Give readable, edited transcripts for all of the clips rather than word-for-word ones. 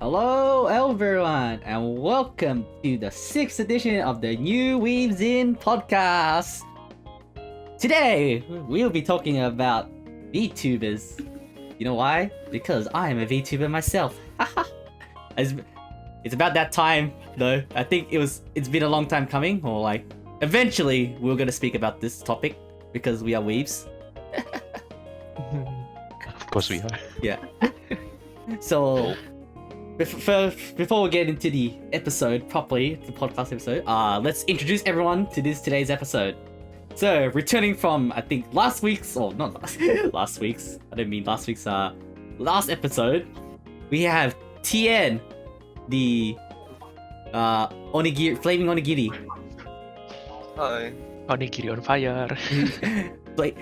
Hello everyone and welcome to the 6th edition of the New Weebs in podcast. Today we'll be talking about Vtubers. You know why? Because I am a Vtuber myself. It's about that time though. I think it's been a long time coming, or like eventually we're gonna speak about this topic because we are weebs. Of course we are. Yeah. So before we get into the episode properly, the podcast episode, let's introduce everyone to today's episode. So, returning from, I think, last week's episode, we have Tien, the onigiri, flaming onigiri. Hi. Onigiri on fire.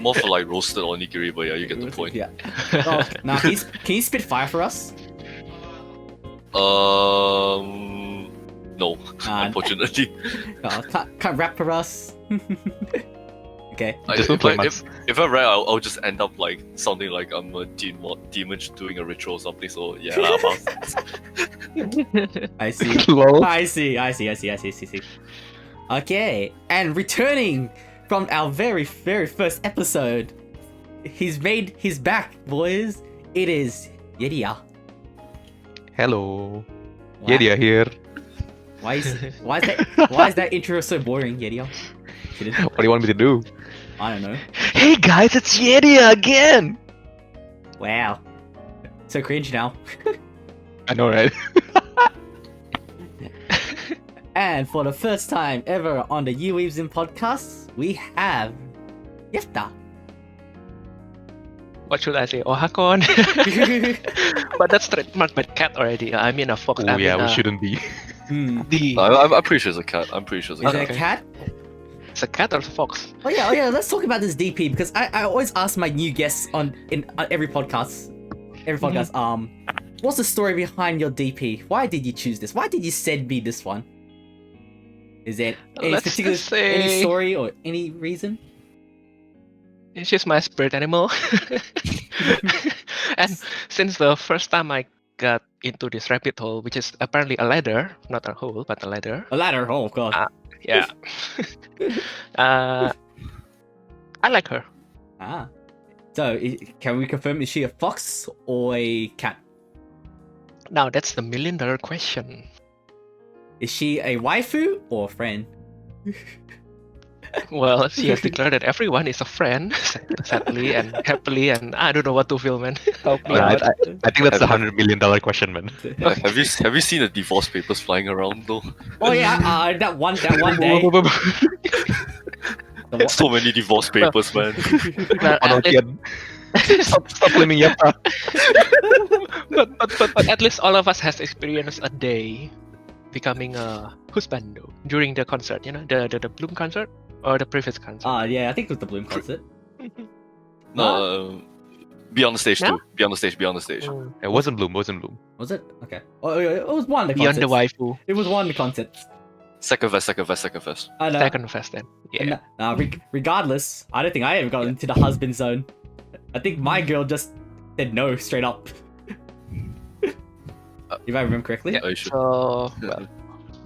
More for like roasted onigiri, but yeah, you get the point. Yeah. Oh, now, can you spit fire for us? No, unfortunately. Can't rap for us. Okay. If I rap, I'll just end up like sounding like I'm a demon doing a ritual or something. So yeah. I see. Lol. I see. Okay, and returning from our very first episode, he's made his back, boys. It is Yediya. Hello. Wow. Yediya here. Why is that intro so boring, Yediya? What do you want me to do? I don't know. Hey guys, it's Yediya again! Wow. So cringe now. I know, right? And for the first time ever on the You Weebs in podcast, we have Yefta. What should I say? Ohakon? But that's trademarked by cat already. I mean a fox. Oh yeah, we shouldn't be. Hmm. I'm pretty sure it's a cat. Is it a cat? It's a cat or a fox? Oh yeah. Let's talk about this DP because I always ask my new guests on every podcast. What's the story behind your DP? Why did you choose this? Why did you send me this one? Is it any particular any story or any reason? It's just my spirit animal. And since the first time I got into this rabbit hole, which is apparently a ladder, not a hole, but a ladder. A ladder hole, of course. Yeah. I like her. So, can we confirm, is she a fox or a cat? Now, that's the $1 million question. Is she a waifu or a friend? Well, she has declared that everyone is a friend, sadly and happily, and I don't know what to feel, man. Help me out. I think that's the $100 million question, man. Have you seen the divorce papers flying around though? Oh yeah, that one day. So many divorce papers, man. Stop blaming Yefta. but at least all of us has experienced a day becoming a husbando during the concert, you know, the Bloom concert or the previous concert. Yeah, I think it was the Bloom concert. No, be on the stage No? too. Be on the stage. It wasn't Bloom. Was it? Okay. Oh, it was one of the Beyond concerts. the waifu. It was one of the concerts. Second verse. I know. Second fest then. Yeah. Regardless, I don't think I ever got into the husband zone. I think my girl just said no straight up. If I remember correctly. Are you sure? So, well,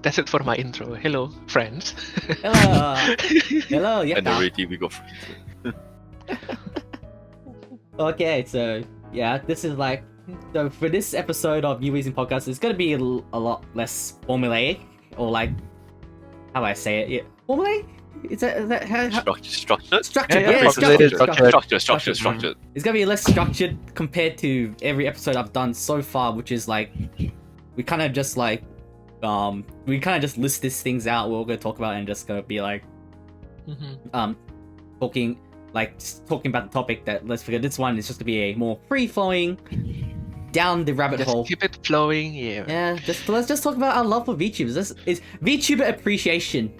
that's it for my intro. Hello, friends. Hello, yeah. And already we go. Okay, so yeah, this is like, so for this episode of New Weebs in Podcast, it's gonna be a lot less formulaic, or like, how do I say it? Yeah, formulaic? Is that how? Structured. Structured. Yeah, Structured. It's gonna be less structured compared to every episode I've done so far, which is like, we kind of just list these things out we're gonna talk about and just gonna be like, talking about the topic that, let's forget, this one is just to be a more free-flowing, down the rabbit hole. Keep it flowing, yeah. Yeah, let's just talk about our love for VTubers. This is VTuber appreciation.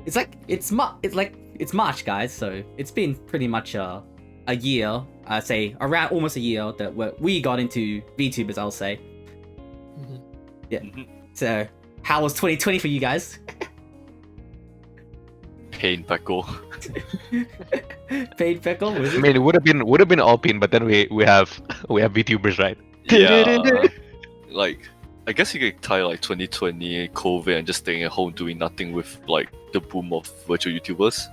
It's March, guys, so it's been pretty much a year, I'd say around almost a year that we got into VTubers, I'll say. Yeah. So, how was 2020 for you guys? Pain, Pecco. Paid Feckle? Was I it? mean, it would have been all pain, but then we have Vtubers, right? Yeah. like I guess you could tie like 2020 COVID and just staying at home doing nothing with like the boom of virtual YouTubers.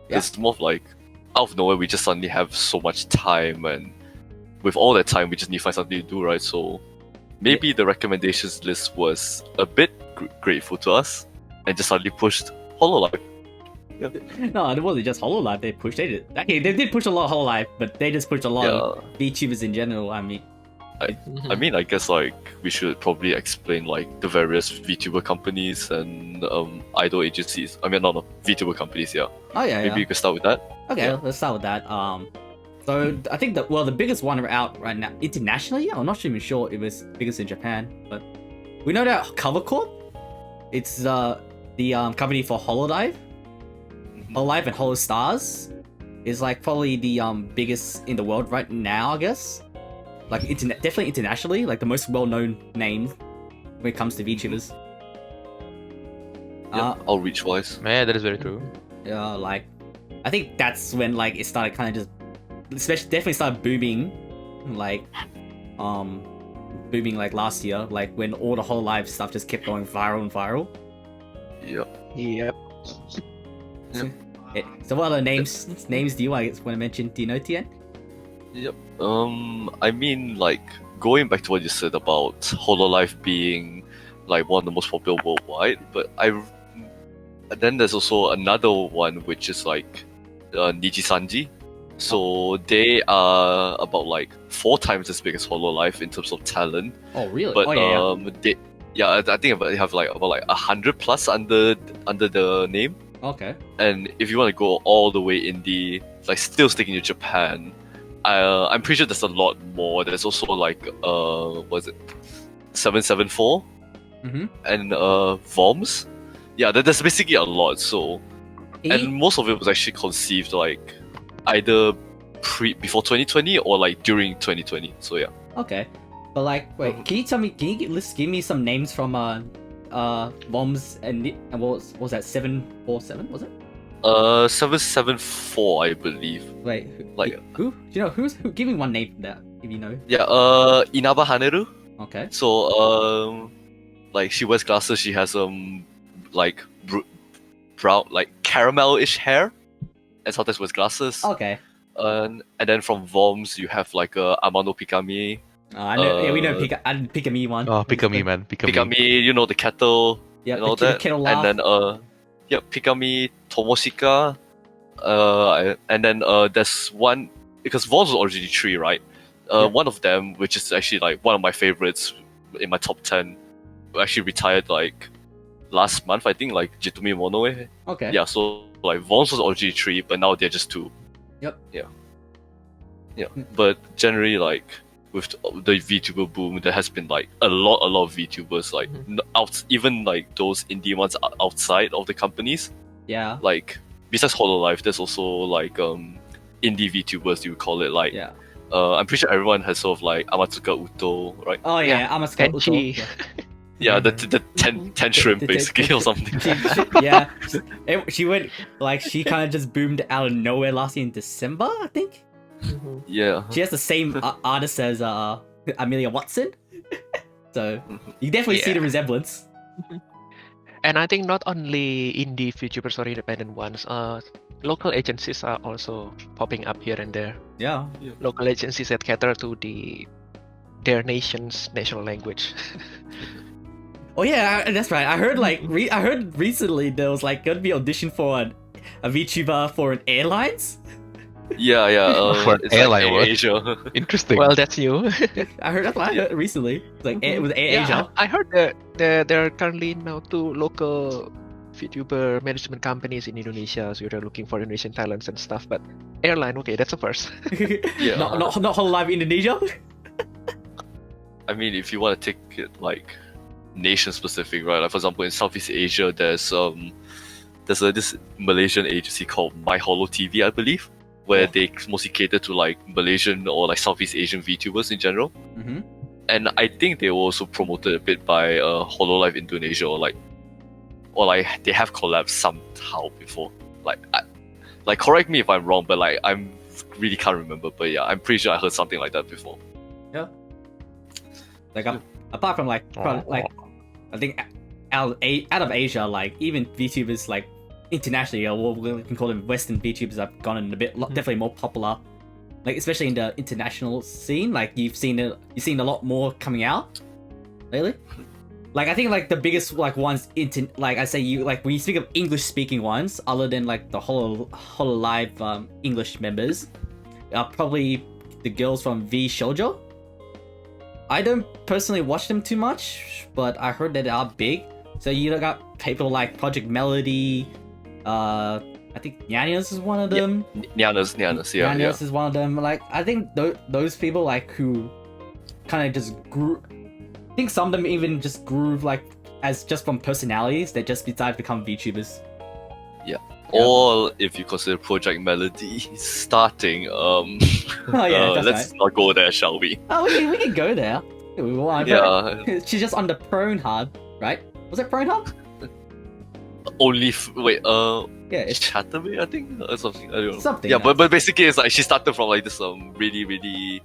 Yeah. It's more of like out of nowhere we just suddenly have so much time, and with all that time we just need to find something to do, right? So maybe the recommendations list was a bit grateful to us and just suddenly pushed HoloLive. No, it wasn't just HoloLive they pushed. They did push a lot of HoloLive, but they just pushed a lot of VTubers in general. I mean, I guess like we should probably explain like the various VTuber companies and idol agencies. No, VTuber companies. Yeah. Oh yeah. Maybe you could start with that. Okay, let's start with that. So I think the biggest one out right now internationally. I'm not even sure it was biggest in Japan, but we know that Cover Corp. It's the company for HoloLive. HoloLive and HoloStars is like probably the biggest in the world right now, I guess. Like definitely internationally, like the most well-known name when it comes to VTubers. Outreach wise. Yeah, that is very true. Yeah, like I think that's when like it started kind of definitely started booming, like last year, like when all the HoloLive stuff just kept going viral and viral. Yep. So what other names do you want to mention? Do you know, Tien? Yep. I mean, like going back to what you said about HoloLive being like one of the most popular worldwide, but then there's also another one which is like Nijisanji. So they are about like 4 times as big as HoloLive in terms of talent. Oh really? But yeah. I think they have like about like 100 plus under the name. Okay. And if you want to go all the way indie, like still sticking to Japan, I'm pretty sure there's a lot more. There's also like what is it, 774, and VOMs. Yeah, there's basically a lot. So, and most of it was actually conceived like either before 2020 or like during 2020. So yeah. Okay, but like, wait, can you give me some names from VOMs and what was that 747? Was it? 774, I believe. Wait, like who? Do you know who? Give me one name from that, if you know. Yeah, Inaba Haneru. Okay. So like she wears glasses. She has like brown, like caramel-ish hair, and sometimes wears glasses. Okay. And then from VOMs you have like Amano Pikami. I know. Yeah, we know Pikami one. Oh, Pikami, man. Pikami, you know, the kettle. Yeah, and all the that. kettle And laugh. then Pikami Tomoshika. And then there's one, because VOMs was originally 3, right? One of them, which is actually like one of my favorites in my top 10, actually retired like last month, I think, like Jitomi Monoe. Okay. Yeah, so like VOMs was originally 3, but now they're just 2. Yep. Yeah. But generally, like with the VTuber boom, there has been like a lot of VTubers, like even like those indie ones outside of the companies. Yeah. Like besides HoloLive, there's also like indie VTubers, you would call it. Like I'm pretty sure everyone has sort of like Amatsuka Uto, right? Oh yeah, Amatsuka Uto. Yeah, the 10 shrimp basically or something. Yeah, she went like she kind of just boomed out of nowhere last year in December, I think. Yeah, she has the same artist as Amelia Watson, so you definitely see the resemblance. And I think not only indie VTubers or independent ones, local agencies are also popping up here and there. Yeah. Local agencies that cater to their nation's national language. Oh yeah, that's right. I heard like I heard recently there was like gonna be audition for a VTuber for an airlines. Yeah. For an airline, like Asia. Interesting. Well, that's new. I heard that's what I heard recently. It's like it was Air Asia. I heard that there are currently now 2 local VTuber management companies in Indonesia, so they're looking for Indonesian talents and stuff. But airline, okay, that's the first. Yeah. Not HoloLive Indonesia. I mean, if you want to take it like nation specific, right? Like for example, in Southeast Asia, there's this Malaysian agency called My Holo TV, I believe, where they mostly cater to like Malaysian or like Southeast Asian VTubers in general. And I think they were also promoted a bit by HoloLive Indonesia, or like they have collabed somehow before. Like correct me if I'm wrong, but like I'm really can't remember. But yeah, I'm pretty sure I heard something like that before. Yeah. Like apart from like I think out of Asia, like even VTubers like internationally, or we can call them Western VTubers, have gotten a bit definitely more popular. Like especially in the international scene, like you've seen a lot more coming out lately. Like I think like the biggest like ones like I say you like when you speak of English speaking ones, other than like the Hololive English members, are probably the girls from V Shoujo. I don't personally watch them too much, but I heard that they are big. So you got people like Project Melody, I think Nyanas is one of them. Nyanas, yeah. Nyanas is one of them. Like I think those people like who kind of just grew. I think some of them even just grew like as just from personalities. They just decided to become VTubers. Yeah. Or if you consider Project Melody starting, let's not go there, shall we? Oh, we can go there. If we want. Yeah. She's just on the Pornhub, right? Was it Pornhub? Yeah, it's Chatterway, I think, or something. I don't know. Something. Yeah, but basically, it's like she started from like this really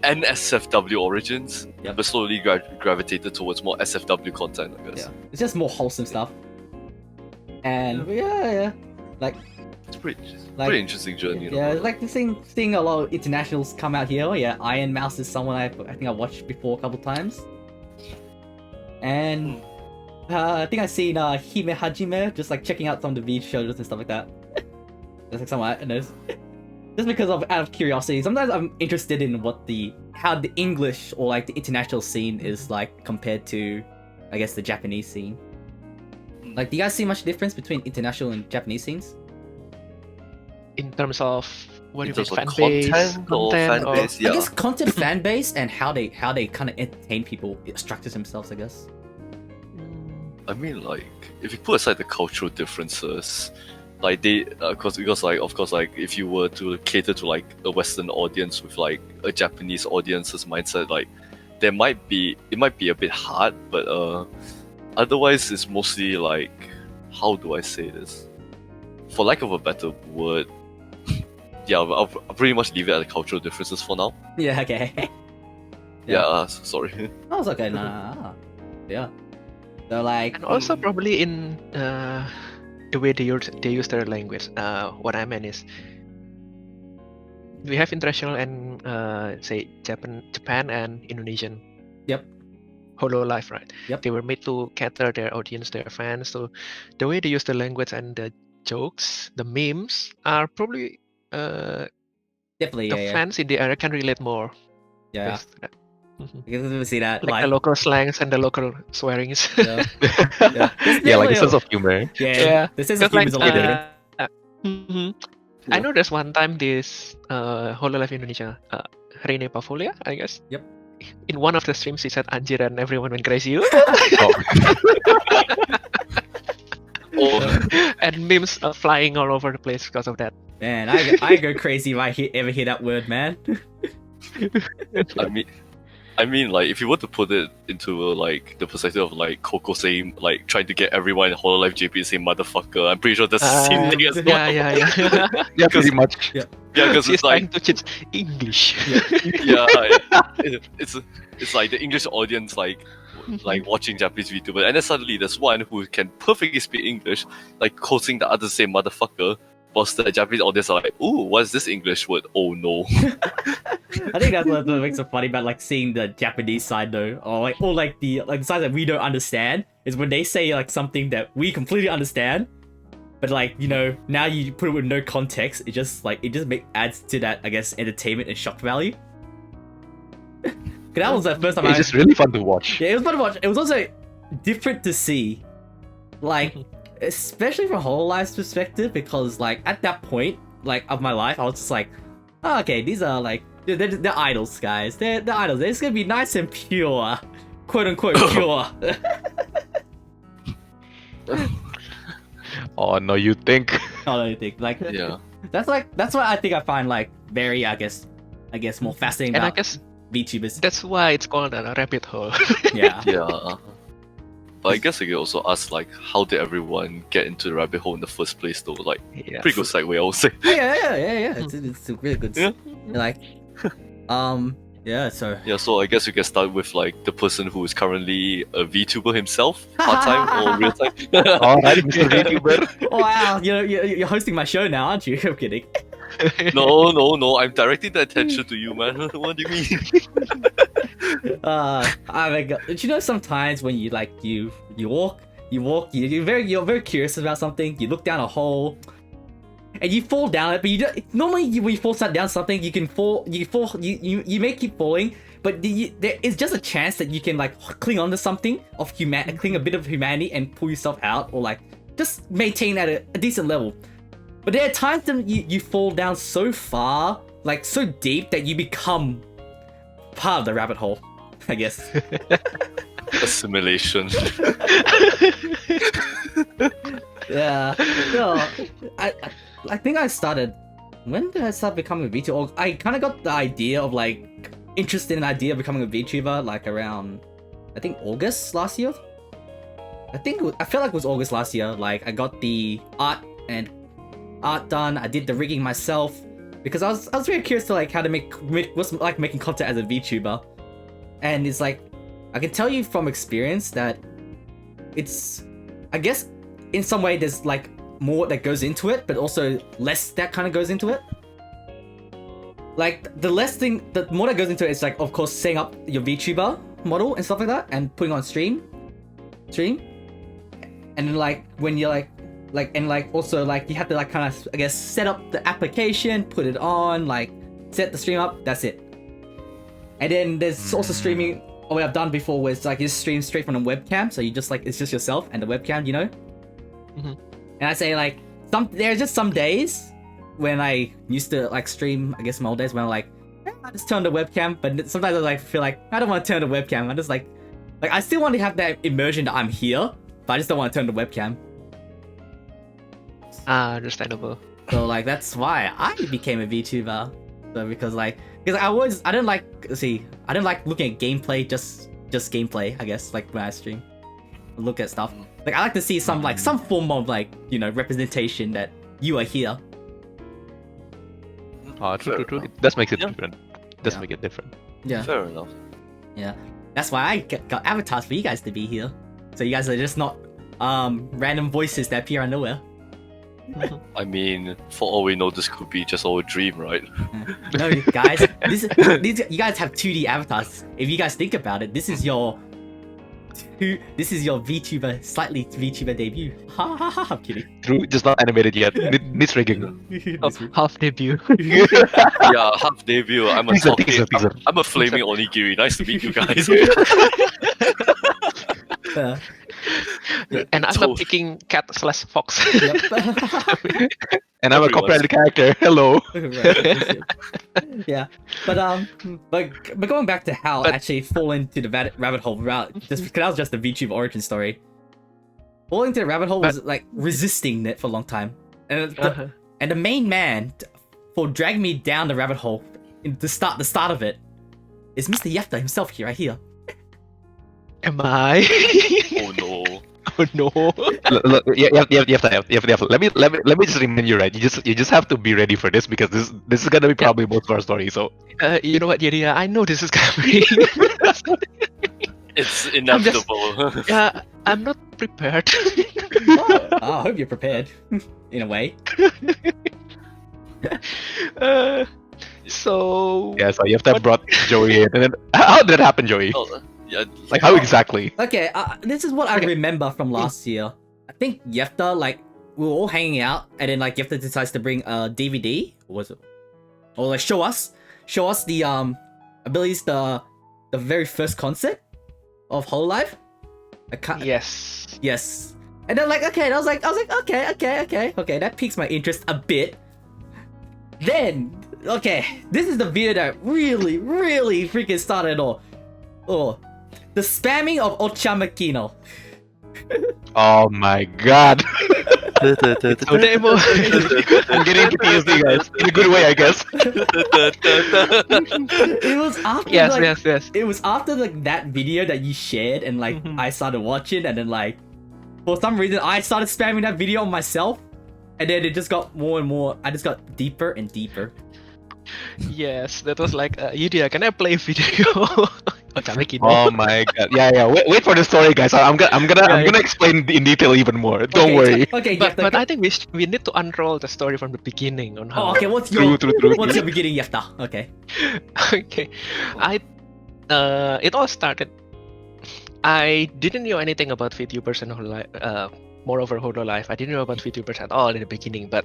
NSFW origins, but slowly gravitated towards more SFW content, I guess. Yeah, it's just more wholesome stuff. And yeah, like it's pretty interesting journey. Yeah, it's like seeing a lot of internationals come out here. Yeah, Iron Mouse is someone I think I watched before a couple times, and. I think I've seen Hime Hajime just like checking out some of the V shows and stuff like that. That's like someone I know. Just because out of curiosity. Sometimes I'm interested in how the English or like the international scene is like compared to, I guess, the Japanese scene. Like, do you guys see much difference between international and Japanese scenes? In terms of what in do you terms mean, of fan base? yeah. I guess content, fan base, and how they kind of entertain people, structures themselves, I guess. I mean, like, if you put aside the cultural differences, like of course, if you were to cater to like a Western audience with like a Japanese audience's mindset, like, it might be a bit hard, but otherwise it's mostly like, how do I say this? For lack of a better word, yeah, I'll pretty much leave it at the cultural differences for now. Yeah. Okay. Sorry. Oh, it's okay. No. Yeah. So like, and also probably in the way they use their language. What I meant is, we have international and say Japan and Indonesian. Yep. Hololive, right? Yep. They were made to cater their audience, their fans. So the way they use the language and the jokes, the memes are probably definitely the fans in the area can relate more. Yeah. With that. You can see that like the local slangs and the local swearings. Yeah. Like a sense of humor. Yeah. The sense of humor is a lot different. I know there's one time this Hololive Indonesia, Rene Pavolia, I guess. Yep. In one of the streams, he said "anjir" and everyone went crazy. And memes are flying all over the place because of that. Man, I go crazy if I ever hear that word, man. I mean, like, if you were to put it into like the perspective of like Coco saying, like, trying to get everyone in Hololive JP to say "motherfucker," I'm pretty sure that's the same thing as well. Yeah, pretty much. Yeah, because she's it's like trying to teach English. It's like the English audience like watching Japanese VTubers, and then suddenly there's one who can perfectly speak English, like quoting the other say "motherfucker," whilst the Japanese audience are like, "Ooh, what's this English word? Oh no." I think that's what makes it funny about like seeing the Japanese side though, or the side that we don't understand is when they say like something that we completely understand, but like, you know, now you put it with no context, it just adds to that, I guess, entertainment and shock value. That was the first time. It's just really fun to watch. Yeah, it was fun to watch. It was also different to see, like, especially from Hololive's perspective, because like at that point, like, of my life, I was just like, oh, okay, these are like they're idols, guys. They're idols. They're just gonna be nice and pure, quote unquote pure. Oh no, you think? Oh, no, you think like Yeah. That's what I think I find like very, I guess more fascinating. And about I guess VTubers. that's why it's called a rabbit hole. Yeah. Yeah. But I guess I could also ask, like, how did everyone get into the rabbit hole in the first place, though? Like, pretty good segue, I would say. Yeah. It's a really good. Yeah. Like, Yeah, so Yeah, so I guess we can start with like the person who is currently a VTuber himself, part time or real time. Alright, Mr. VTuber. wow, you're hosting my show now, aren't you? I'm kidding. No, I'm directing the attention to you, man. What do you mean? Oh my god. Do you know sometimes when you like you walk, you're very curious about something, you look down a hole and you fall down it, but you don't normally when you fall down something you may keep falling, but there is just a chance that you can like cling onto something of cling a bit of humanity and pull yourself out, or like just maintain at a decent level. But there are times that you fall down so far, like so deep, that you become part of the rabbit hole, I guess. Assimilation. Yeah. No, I think I started. When did I start becoming a VTuber? I kind of got the idea of like interested in the idea of becoming a VTuber like around, I think August last year. I felt like it was August last year. Like I got the art done. I did the rigging myself because I was very curious to like how to make what's like making content as a VTuber, and it's like I can tell you from experience that it's, I guess in some way there's like more that goes into it, but also less that kind of goes into it. Like the more that goes into it is like, of course, setting up your VTuber model and stuff like that, and putting on stream, and then like when you're like also like you have to like kind of, I guess, set up the application, put it on, like set the stream up. That's it. And then there's also streaming. What I've done before was like you stream straight from a webcam, so you just like it's just yourself and the webcam, you know. Mm-hmm. And I say like there's just some days when I used to like stream, I guess my old days, when I'm like I just turn the webcam, but sometimes I like feel like I don't want to turn the webcam. I just like I still want to have that immersion that I'm here, but I just don't want to turn the webcam. Understandable. So like that's why I became a VTuber. So because I don't like looking at gameplay, just gameplay, I guess, like when I stream. Look at stuff. Like I like to see some form of like, you know, representation that you are here. Oh, true. It does make it different. Make it different. Yeah. Fair enough. Yeah. That's why I got avatars for you guys to be here. So you guys are just not random voices that appear out of nowhere. I mean, for all we know, this could be just our dream, right? No, guys, you guys have 2D avatars. If you guys think about it, this is your VTuber, slightly VTuber debut. Ha ha ha! I'm kidding. True, just not animated yet. Needs rigging. Half debut. Yeah, half debut. I'm a Teaser. I'm a flaming onigiri. Nice to meet you guys. And I'm a picking cat/fox. And I'm a copyrighted character. Hello. Yeah, but going back to how I actually fall into the rabbit hole route, just because that was just the VTube origin story. Falling into the rabbit hole was like resisting it for a long time, and the main man for dragging me down the rabbit hole in the start of it is Mr. Yefta himself here, right here. Am I? Oh no. Oh no. Look, you have to. Let me just remind you, right? You just have to be ready for this, because this is gonna be probably most of our story. So you know what, Yediya? I know this is coming. It's inevitable. I'm not prepared. I hope you're prepared, in a way. So yeah, so you have to brought Joey in, and then how did that happen, Joey? Yeah. Like how exactly? Okay, this is what I remember from last year. I think Yefta, like, we were all hanging out, and then like Yefta decides to bring a DVD. What was it? Or like show us the abilities, the very first concept of Hololive. Yes. And then like okay, I was like okay, that piques my interest a bit. Then okay, this is the video that really freaking started it all. Oh, the spamming of Ochamakino. Oh my god. so demo. I'm getting PTSD, guys. In a good way, I guess. It was after yes. It was after like that video that you shared, and like I started watching, and then like for some reason I started spamming that video on myself, and then it just got more and more. I just got deeper and deeper. Yes, that was like, Yediya, can I play a video? Oh my god. Yeah. Wait for the story, guys. I'm gonna explain in detail even more. Don't worry. Okay, But I think we need to unroll the story from the beginning on how. Oh, okay. What's your True. beginning, Yefta? Okay. Okay, it all started. I didn't know anything about Vtubers and moreover Hololive. I didn't know about Vtubers at all in the beginning, but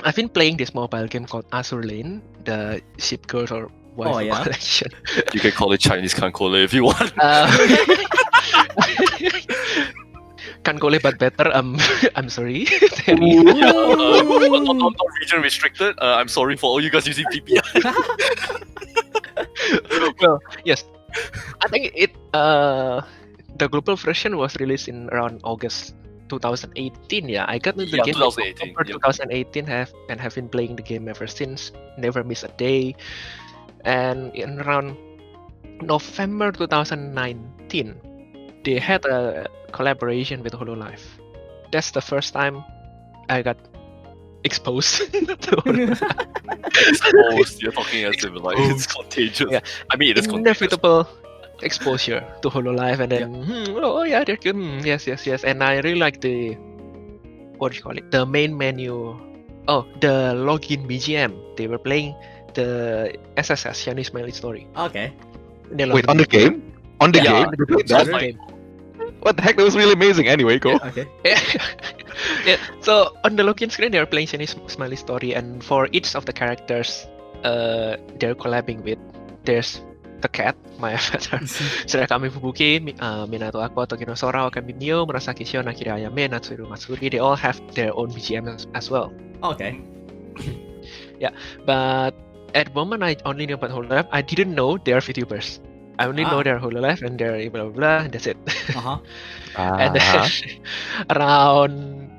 I've been playing this mobile game called Azur Lane, the ship girls or waifu collection. You can call it Chinese Kankole if you want. Kankole but better. I'm sorry. Not region restricted. I'm sorry for all you guys using VPN. Well, yes. I think the global version was released in around August 2018. Yeah, I got into the game in 2018. October 2018 have been playing the game ever since. Never miss a day. And in around November 2019, they had a collaboration with Hololive. That's the first time I got exposed. Exposed. You're talking as if like it's contagious. Yeah. I mean, it's contagious. Inevitable exposure to Hololive, and then they're good. Yes. And I really like the the main menu. Oh, the login BGM. They were playing the SSS Shiny Smiley Story. Okay. Wait, on the game? On the game? They played That's the fine. game. What the heck? That was really amazing. Anyway, go. Okay. Yeah. So on the login screen, they're playing Shiny Smiley Story, and for each of the characters, they're collabing with. There's the cat, my avatar. Sudah kami Fubuki, Minato Aqua, Tokino Sora, Okami Mio, Murasaki Shio, Nakiri Ayame, Natsuru Matsuri. They all have their own BGM as well. Okay. Yeah, but at the moment I only knew about Hololive. I didn't know they're Vtubers. I only know they're Hololive and they're blah blah blah. And that's it. And then around,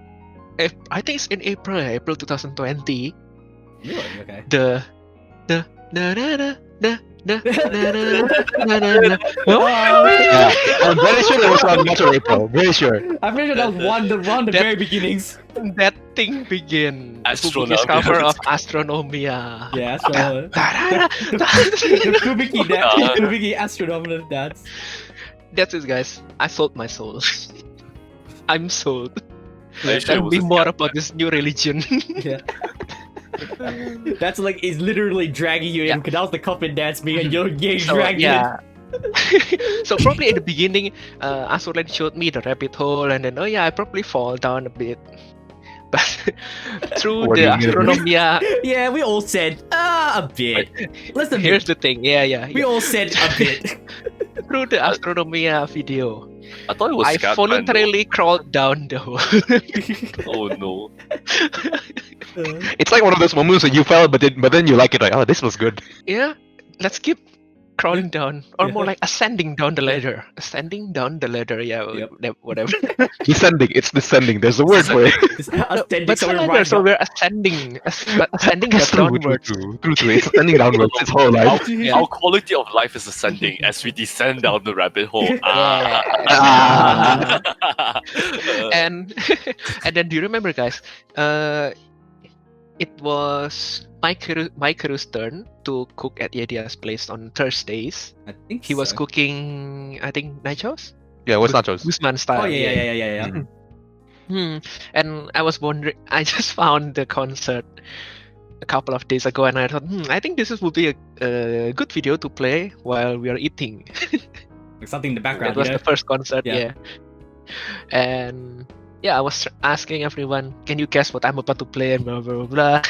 I think it's in April 2020. Really? Okay. The Yeah, I'm very sure that was on March or April. Very sure. I'm pretty sure that was one the very beginnings. that thing begin. Astronomia. Fubuki's cover of Astronomia. Yeah, so the Fubiki Astronomer dance. That's it, guys. I sold my soul. I'm sold. Are you sure it Tell was me a more cat? about this new religion. Yeah. That's like is literally dragging you in because that was the coffin dance me and you're getting dragged in. So probably in the beginning, Azurland showed me the rabbit hole, and then I probably fall down a bit. But through What do the you mean? Astronomia, Yeah, we all said a bit. Listen, here's the thing. we all said a bit. Through the Astronomia video, I thought it was I Scatman, voluntarily crawled down the hole. though. Oh no. It's like one of those moments where you fell, but then you like it. Like, oh, this was good. Yeah, let's keep crawling down, or more Yeah. like ascending down the ladder. Ascending down the ladder. Yeah, whatever. Descending. It's descending. There's a word for it. It's ascending, But it's a so we're ladder, right so up. we're ascending. Ascending is downwards. True. It's ascending downwards. Its whole life. Our quality of life is ascending as we descend down the rabbit hole. And and then do you remember, guys? It was my crew's turn to cook at Yediya's place on Thursdays. I think He was so. cooking, I think, nachos? Yeah, what's nachos? Guzman style. Oh yeah. And I was wondering, I just found the concert a couple of days ago, and I thought, I think would be a good video to play while we are eating. Like something in the That background. was You know? the first concert, Yeah. yeah. And I was asking everyone, can you guess what I'm about to play, and blah blah blah.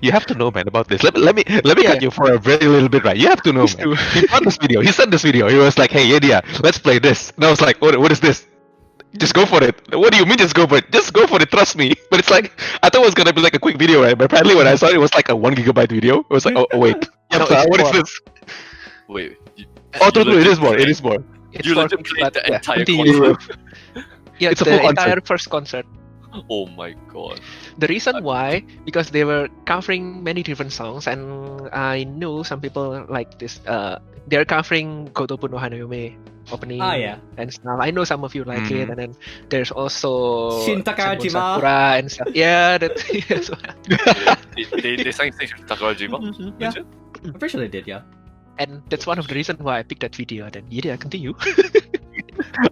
You have to know, man, about this. Let me cut you for a very little bit, right? You have to know, man. He brought this video. He sent this video. He was like, "Hey, Yediya, let's play this." And I was like, "What is this?" Just go for it. What do you mean, just go for it? Just go for it. Trust me. But it's like I thought it was gonna be like a quick video, right? But apparently, when I saw it, it was like a 1 gigabyte video. It was like, oh wait, No, Yefta, it's what is more. this? Wait. Oh, true. It is more. It is more. It's You for let him play but, the yeah, entire continue. concert. Yeah, It's a the full entire concert. first concert. Oh my god. The reason why, because they were covering many different songs, and I knew some people like this. They're covering Gotobu no Hanayome opening Yeah. and stuff. I know some of you like it, Mhm. and then there's also Shin Takahajima. Sakura and stuff. Yeah, that. they sang Takarajima? Yeah. Legit? I'm pretty sure they did, yeah. And that's one of the reasons why I picked that video. Then Yediya, continue.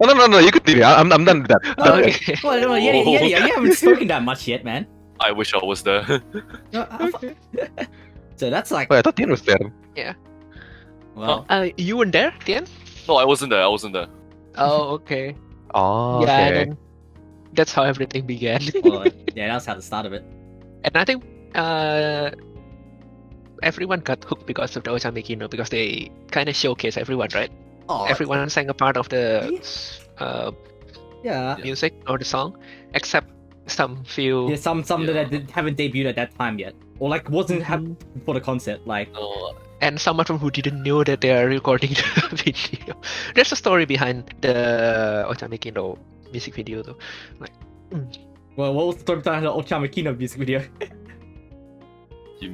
Oh, no, you continue. I'm done with that. Okay. Well, yeah, you haven't spoken that much yet, man. I wish I was there. No, so that's like, Oh, I thought Tien was there. well, You weren't there, Tien? No, I wasn't there. I wasn't there. Oh, okay. Oh, Yeah, okay. then that's how everything began. well, yeah, that's how the start of it. And I think everyone got hooked because of the Ochame Kino, because they kind of showcase everyone, right? Oh, Everyone sang a part of the yeah. music or the song, except some few. Yeah, some Yeah. that haven't debuted at that time yet, or like wasn't for the concert. Like, And some of them who didn't know that they are recording the video. There's a story behind the Ochame Kino music video, though. well, what was the story behind the Ochame Kino music video?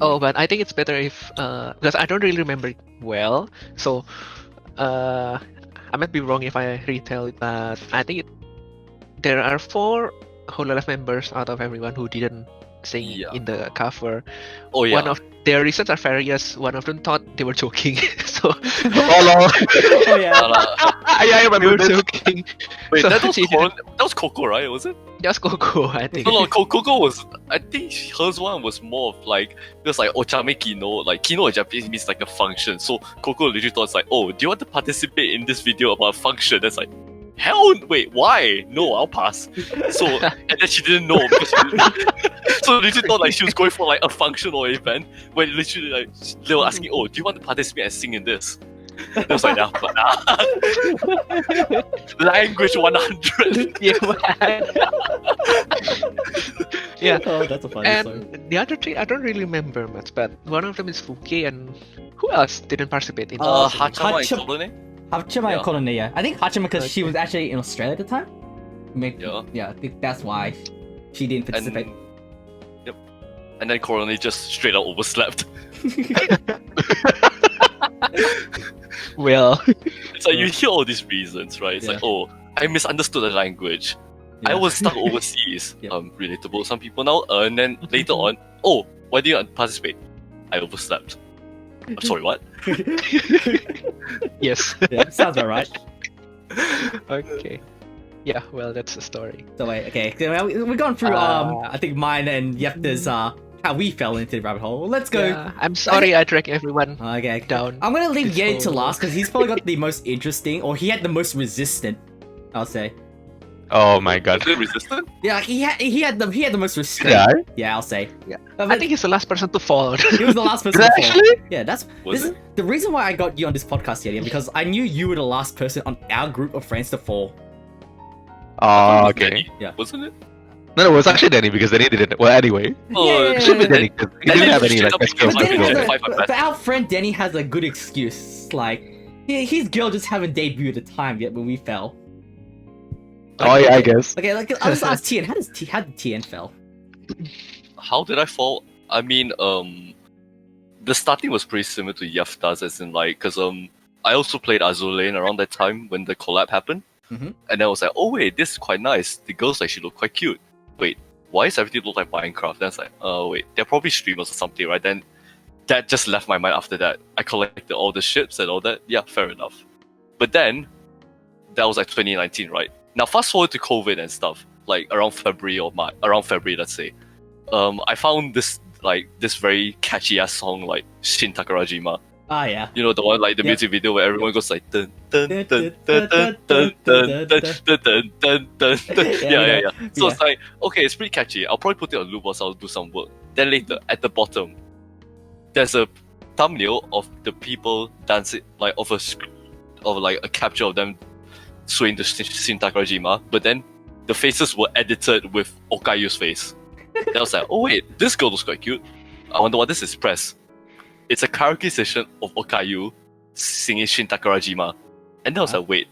Oh, but I think it's better if because I don't really remember it well. So I might be wrong if I retell it, but I think there are 4 Hololive members out of everyone who didn't sing Yeah. in the cover. Oh yeah. One of their reasons are various. One of them thought they were joking, so Oh, no. Oh yeah. Yeah, I they remember were this. joking. Wait, So that was she didn't- that was Coco, right? Was it? Just Coco, I think. No, Coco was. I think hers one was more of like it was like Ochame Kino. Like Kino in Japanese means like a function. So Coco literally thought it's like, oh, do you want to participate in this video about a function? That's like, hell, wait, why? No, I'll pass. So and then she didn't know because so literally thought like she was going for like a function or event when literally like they were asking, oh, do you want to participate and sing in this? I was like, nah. Language 100. Yeah, yeah. Oh, that's a funny story. And the other 3, I don't really remember much, but one of them is Fuki, and who else didn't participate in? Hachama Hacham- and Kolone? Hachima Yeah. and Kolone, yeah. I think Hachima because she Okay. was actually in Australia at the time. Yeah. Yeah, I think that's why she didn't participate. Yep. And then Kolone just straight up overslept. Well, It's like you hear all these reasons, right? It's like, oh, I misunderstood the language. I Yeah. was stuck overseas. Yep. Relatable to some people now. And then later on, oh, why did you participate? I overslept. I'm sorry, what? yes. Yeah, sounds about right. Okay. Yeah, well, that's the story. So wait, okay. So we've gone through I think mine and Yefta's how we fell into the rabbit hole. Let's go. Yeah, I'm sorry I dragged everyone Okay. down. I'm gonna leave this Yedi to whole- last because he's probably got the most interesting, or he had the most resistant. I'll say. Oh my god. Is it resistant? Yeah, he had the most resistant. Yeah. Yeah, I'll say. Yeah. But I think he's the last person to fall. he was the last person. Did I to fall. actually? Yeah, that's Was this is the reason why I got you on this podcast, Yedi, because I knew you were the last person on our group of friends to fall. Oh, okay. Danny, Yeah. Wasn't it? No, it was actually Danny because Danny didn't. Well, anyway. Oh, Yeah. It should be Danny because he Danny didn't have was any straight like up extra because But Like, Denny people has five are but our friend Denny has a good excuse. Like, his girl just haven't debuted at the time yet when we fell. Oh yeah, I guess. Okay, like I'll just ask Tien. How did Tien fell? How did I fall? I mean, the starting was pretty similar to Yefta's, as in like, cause I also played Azur Lane around that time when the collab happened, Mhm. and then I was like, oh wait, this is quite nice. The girls actually look quite cute. Wait, why does everything look like Minecraft? Then it's like, oh wait, they're probably streamers or something, right? Then that just left my mind after that. I collected all the ships and all that. Yeah, fair enough. But then that was like 2019, right? Now fast forward to COVID and stuff, like around February or March, around February, let's say. I found this very catchy ass song like Shin Takarajima. Ah, yeah. You know the one like the Yeah. music video where everyone goes like dun dun dun dun dun dun dun dun dun dun dun dun. Yeah. So it's like okay, it's pretty catchy. I'll probably put it on loop whilst I'll do some work. Then later at the bottom, there's a thumbnail of the people dancing like of a capture of them swaying to Shin Takarajima, but then the faces were edited with Okayu's face. Then I was like, oh wait, this girl looks quite cute. I wonder what this is. Press. It's a karaoke session of Okayu singing Shin Takarajima. And then I was like, wait,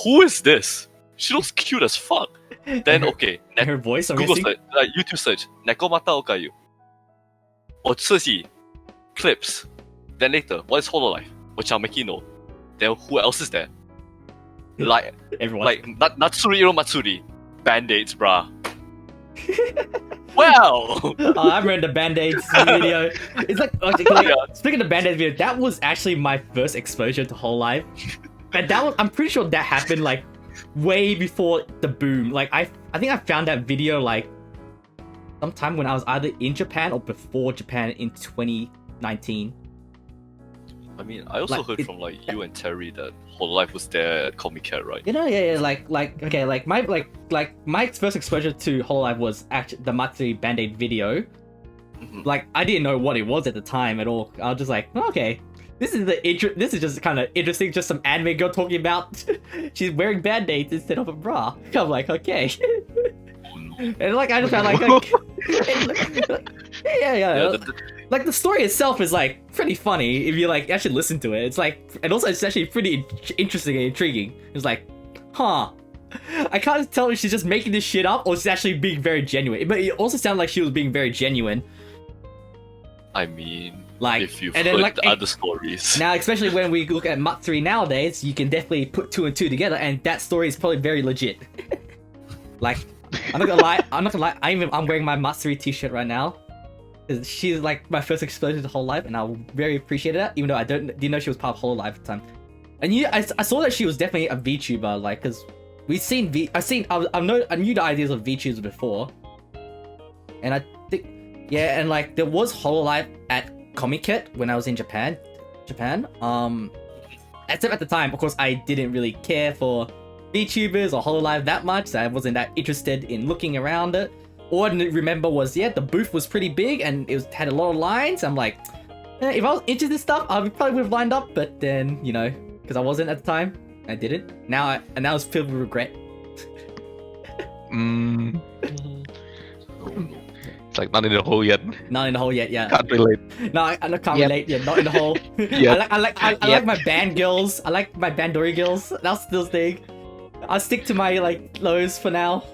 who is this? She looks cute as fuck. Then okay, And her voice, I'm Google guessing. search, YouTube search, Nekomata Okayu. Or Tsuji, clips. Then later, what is Hololive? Ochameki no. Then who else is there? Everyone. Like Natsuriro Matsuri. Band-Aids, brah. Wow. I remember the Band-Aids video. It's like, speaking of Band-Aids video, that was actually my first exposure to Whole Life. And that was, I'm pretty sure that happened like way before the boom. Like I think I found that video like sometime when I was either in Japan or before Japan in 2019. I mean, I also heard from like you and Terry that Whole Life was there at Comic Cat, right? You know, yeah, like my first exposure to Whole Life was actually the Matsuri Band-Aid video. Like I didn't know what it was at the time at all. I was just like, oh, okay, this is just kind of interesting. Just some anime girl talking about she's wearing Band-Aids instead of a bra. I'm like, okay. And like I just found like the story itself is like pretty funny if you like actually listen to it. It's like, and also it's actually pretty interesting and intriguing. It's like, huh, I can't tell if she's just making this shit up or she's actually being very genuine. But it also sounded like she was being very genuine. I mean, like, if you've and heard then, like, the other stories. Now, especially when we look at Matsuri nowadays, you can definitely put 2 and 2 together, and that story is probably very legit. Like, I'm not gonna lie, I'm wearing my Matsuri t-shirt right now. Cause she's like my first exposure to Whole Life, and I very appreciated that, even though I didn't know she was part of Whole Life at the time. And I saw that she was definitely a VTuber, like, cause we've seen I knew the ideas of VTubers before, and I think, yeah, and like there was Whole Life at Comic Cat when I was in Japan. Except at the time, of course, I didn't really care for VTubers or Whole Life that much, so I wasn't that interested in looking around it. All I remember was, yeah, the booth was pretty big and it had a lot of lines. I'm like, if I was into this stuff, I probably would have lined up, but then, you know, because I wasn't at the time, I didn't. Now it's filled with regret. It's like not in the hole yet. Not in the hole yet, yeah. Can't relate. No, I can't relate. Yeah, not in the hole. I like my band girls. I like my Bandori girls. That's still thing. I'll stick to my like those for now.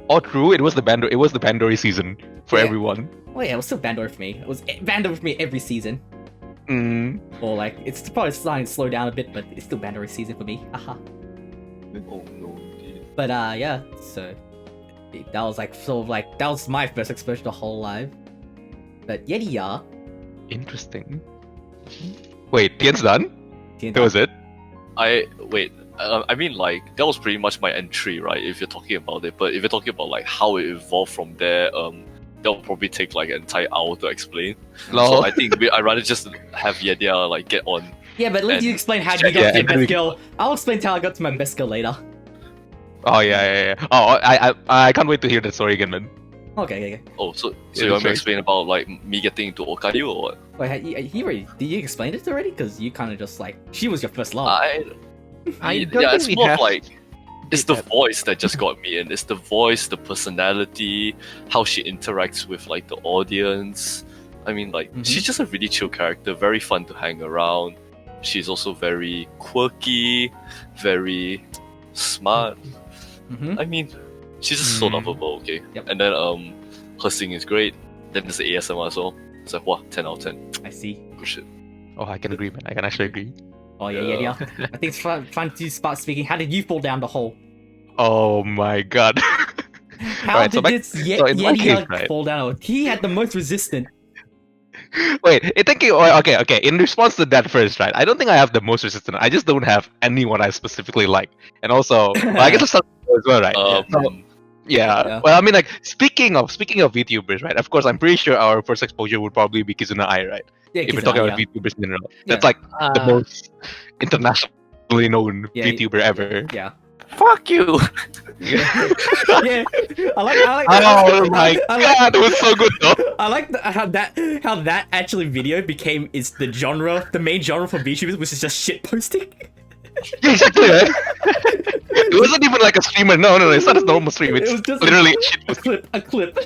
Oh, true. It was the Bandori season for everyone. Oh yeah, it was still Bandori for me. It was Bandori for me every season. Or like it's probably starting to slow down a bit, but it's still Bandori season for me. Aha. Oh no, indeed. But yeah, so that was like sort of like that was my first exposure to Whole Life. But Yediya. Interesting. Wait, Tien's done? Tien That was it? I mean, like, that was pretty much my entry, right? If you're talking about it. But if you're talking about, like, how it evolved from there, that'll probably take, like, an entire hour to explain. Lol. So I think I'd rather just have Yediya, like, get on. Yeah, but let you explain how you got to your best girl. I'll explain how I got to my best girl later. Oh, yeah. Oh, I can't wait to hear that story again, man. Okay. Oh, so you want me to explain about, like, me getting into Okayu or what? Wait, did you explain it already? Because you kind of just, like, she was your first love. It's more of like, it's the voice that just got me in. It's the voice, the personality, how she interacts with like the audience. I mean, like, she's just a really chill character, very fun to hang around. She's also very quirky, very smart. I mean, she's just so lovable, okay? Yep. And then her singing is great. Then there's the ASMR as well. It's like, wow, 10 out of 10. I see. Good shit. Oh, I can agree, man. I can actually agree. Oh yeah. I think it's fun to start speaking. How did you fall down the hole? Oh my god. How did Yediya fall down? He had the most resistant. Wait, okay. In response to that first, right? I don't think I have the most resistant. I just don't have anyone I specifically like. And also, well, I guess it's as well, right? Yeah. Well, I mean, like, speaking of VTubers, right? Of course, I'm pretty sure our first exposure would probably be Kizuna Ai, right? Yeah, if we're talking about VTubers in general, that's like the most internationally known VTuber ever. Yeah. Fuck you. Yeah. I like. Oh my god, it was so good though. I like how that actually video became the genre, the main genre for VTubers, which is just shit posting. Yeah, exactly, right? It wasn't even like a streamer. No, it's not a normal stream. It's just literally a clip.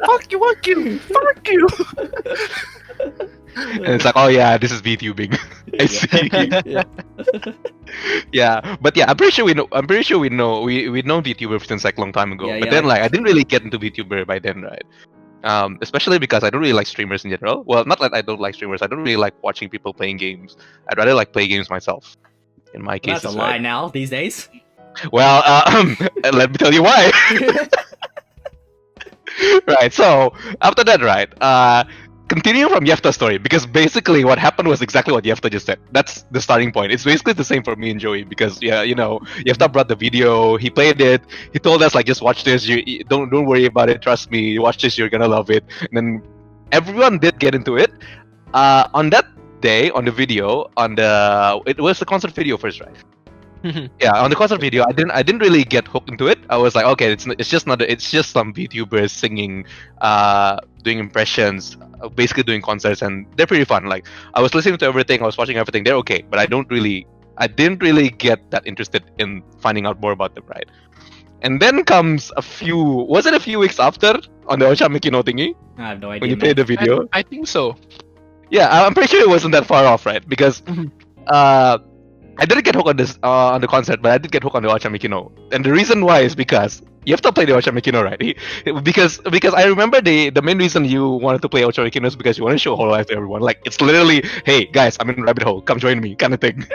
Fuck you. And it's like, oh yeah, this is VTubing. I see. Yeah, but yeah, I'm pretty sure we've known VTuber since like long time ago. But then like I didn't really get into VTuber by then, right? Especially because I don't really like streamers in general. Well, not that I don't like streamers. I don't really like watching people playing games. I'd rather like play games myself. In my case, that's a lie now these days. Well, let me tell you why. Right. So after that, right, continuing from Yefta's story, because basically what happened was exactly what Yefta just said. That's the starting point. It's basically the same for me and Joey, because yeah, Yefta brought the video, he played it, he told us like, just watch this, you don't worry about it, trust me, watch this, you're gonna love it. And then everyone did get into it. On that day, on the video, it was the concert video first, right? Yeah, on the concert video, I didn't really get hooked into it. I was like, okay, it's just some VTubers singing, doing impressions, basically doing concerts, and they're pretty fun. Like, I was listening to everything, I was watching everything. They're okay, but I didn't really get that interested in finding out more about them, right? And then comes a few weeks after on the Ochamikino thingy I have no idea. when you played the video? I think so. Yeah, I'm pretty sure it wasn't that far off, right? Because I didn't get hooked on this on the concert, but I did get hooked on the Ochamikino. And the reason why is because you have to play the Ochamikino, right? Because I remember the main reason you wanted to play Ochamikino is because you want to show Hololive to everyone. Like, it's literally, hey guys, I'm in rabbit hole, come join me, kind of thing.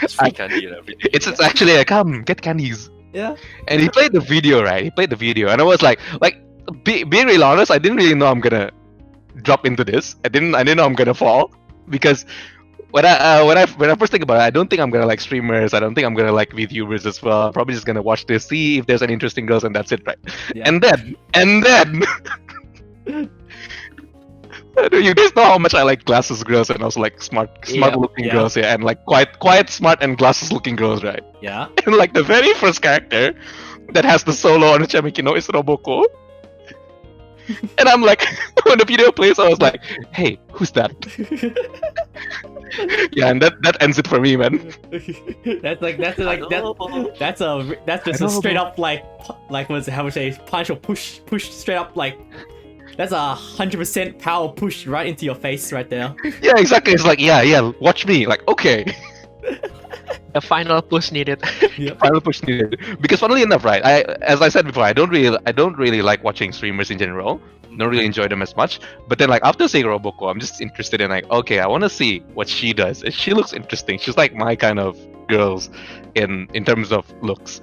It's free candy and everything. It's actually like, come get candies. Yeah. And he played the video, right? He played the video, and I was like, being really honest, I didn't really know I'm gonna drop into this. I didn't know I'm gonna fall, because when I first think about it, I don't think I'm gonna like streamers. I don't think I'm gonna like VTubers as well. I'm probably just gonna watch this, see if there's any interesting girls, and that's it, right? Yeah. And then you guys know how much I like glasses girls and also like smart looking yeah. girls, yeah, and like quiet, smart, and glasses looking girls, right? Yeah. And like the very first character that has the solo on Chamikino is Roboko. And I'm like, when the video plays, I was like, hey, who's that? Yeah, and that ends it for me, man. that's just a straight up like what's it, how would you say, punch or push straight up, like that's 100% power push right into your face right there. Yeah, exactly. It's like, yeah, watch me. Like, okay. The final push needed. Yep. Final push needed. Because funnily enough, right, as I said before, I don't really like watching streamers in general. Don't really enjoy them as much. But then like after seeing Roboko, I'm just interested in like, okay, I want to see what she does. And she looks interesting. She's like my kind of girls in terms of looks.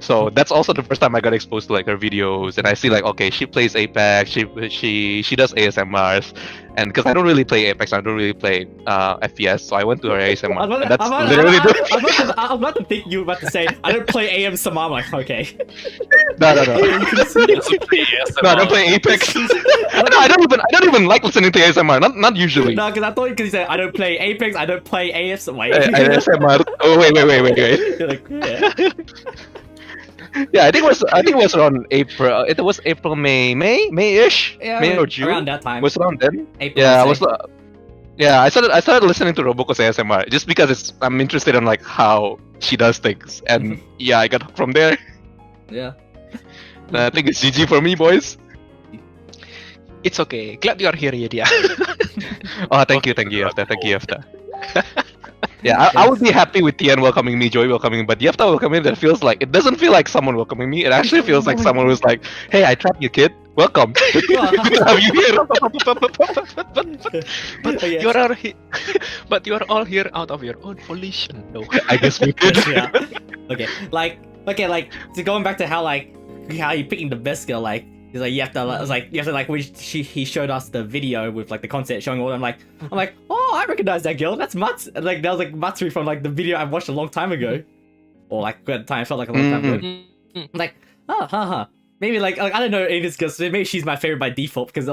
So that's also the first time I got exposed to like her videos, and I see like, okay, she plays Apex, she does ASMRs, and because I don't really play Apex, I don't really play FPS, so I went to her ASMR. I'm about to think you were about to say I don't play ASMR. I'm like, okay. No. He doesn't play ASMR. No, I don't play Apex. No, I don't even like listening to ASMR. Not usually. No, because I thought you said I don't play Apex, I don't play ASMR. ASMR. Oh wait. You're like, yeah. Yeah, I think it was around April. It was April, May-ish, Yeah, May or June. around that time. Was around then. April, Yeah, I'd say. I started listening to Roboko's ASMR just because I'm interested in like how she does things, and yeah, I got hooked from there. Yeah. I think it's GG for me, boys. It's okay. Glad you are here, Yediya. Oh, thank you, Yefta. Thank you, Yefta. Yeah, I would be happy with Tien welcoming me, Joey welcoming me, but Yefta welcoming me, that feels like, it doesn't feel like someone welcoming me, it actually feels like someone who's like, hey, I trapped you, kid, welcome. Good to have you here. But you are all here out of your own volition, though. I guess we did. Yeah. Okay. Like so going back to how you picking the best girl, like he's like you have to like when he showed us the video with like the concept showing all. I'm like, oh, I recognize that girl. That's Mats. Like that was like Matsuri from like the video I watched a long time ago, or like at the time it felt like a long time ago. I'm like, oh, maybe like I don't know any of this girl. So maybe she's my favorite by default because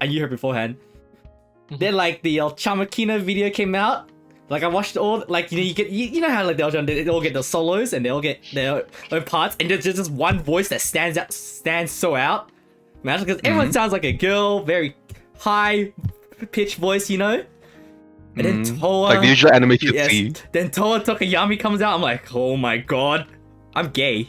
I knew her beforehand. Then like the Chamakina video came out. Like I watched all, like you know how like they all get their solos and they all get their own parts, and there's just one voice that stands so out, man, because everyone sounds like a girl, very high pitched voice, you know. And then Toa, like the usual anime you see. Then Toa Tokayami comes out. I'm like, oh my god, I'm gay.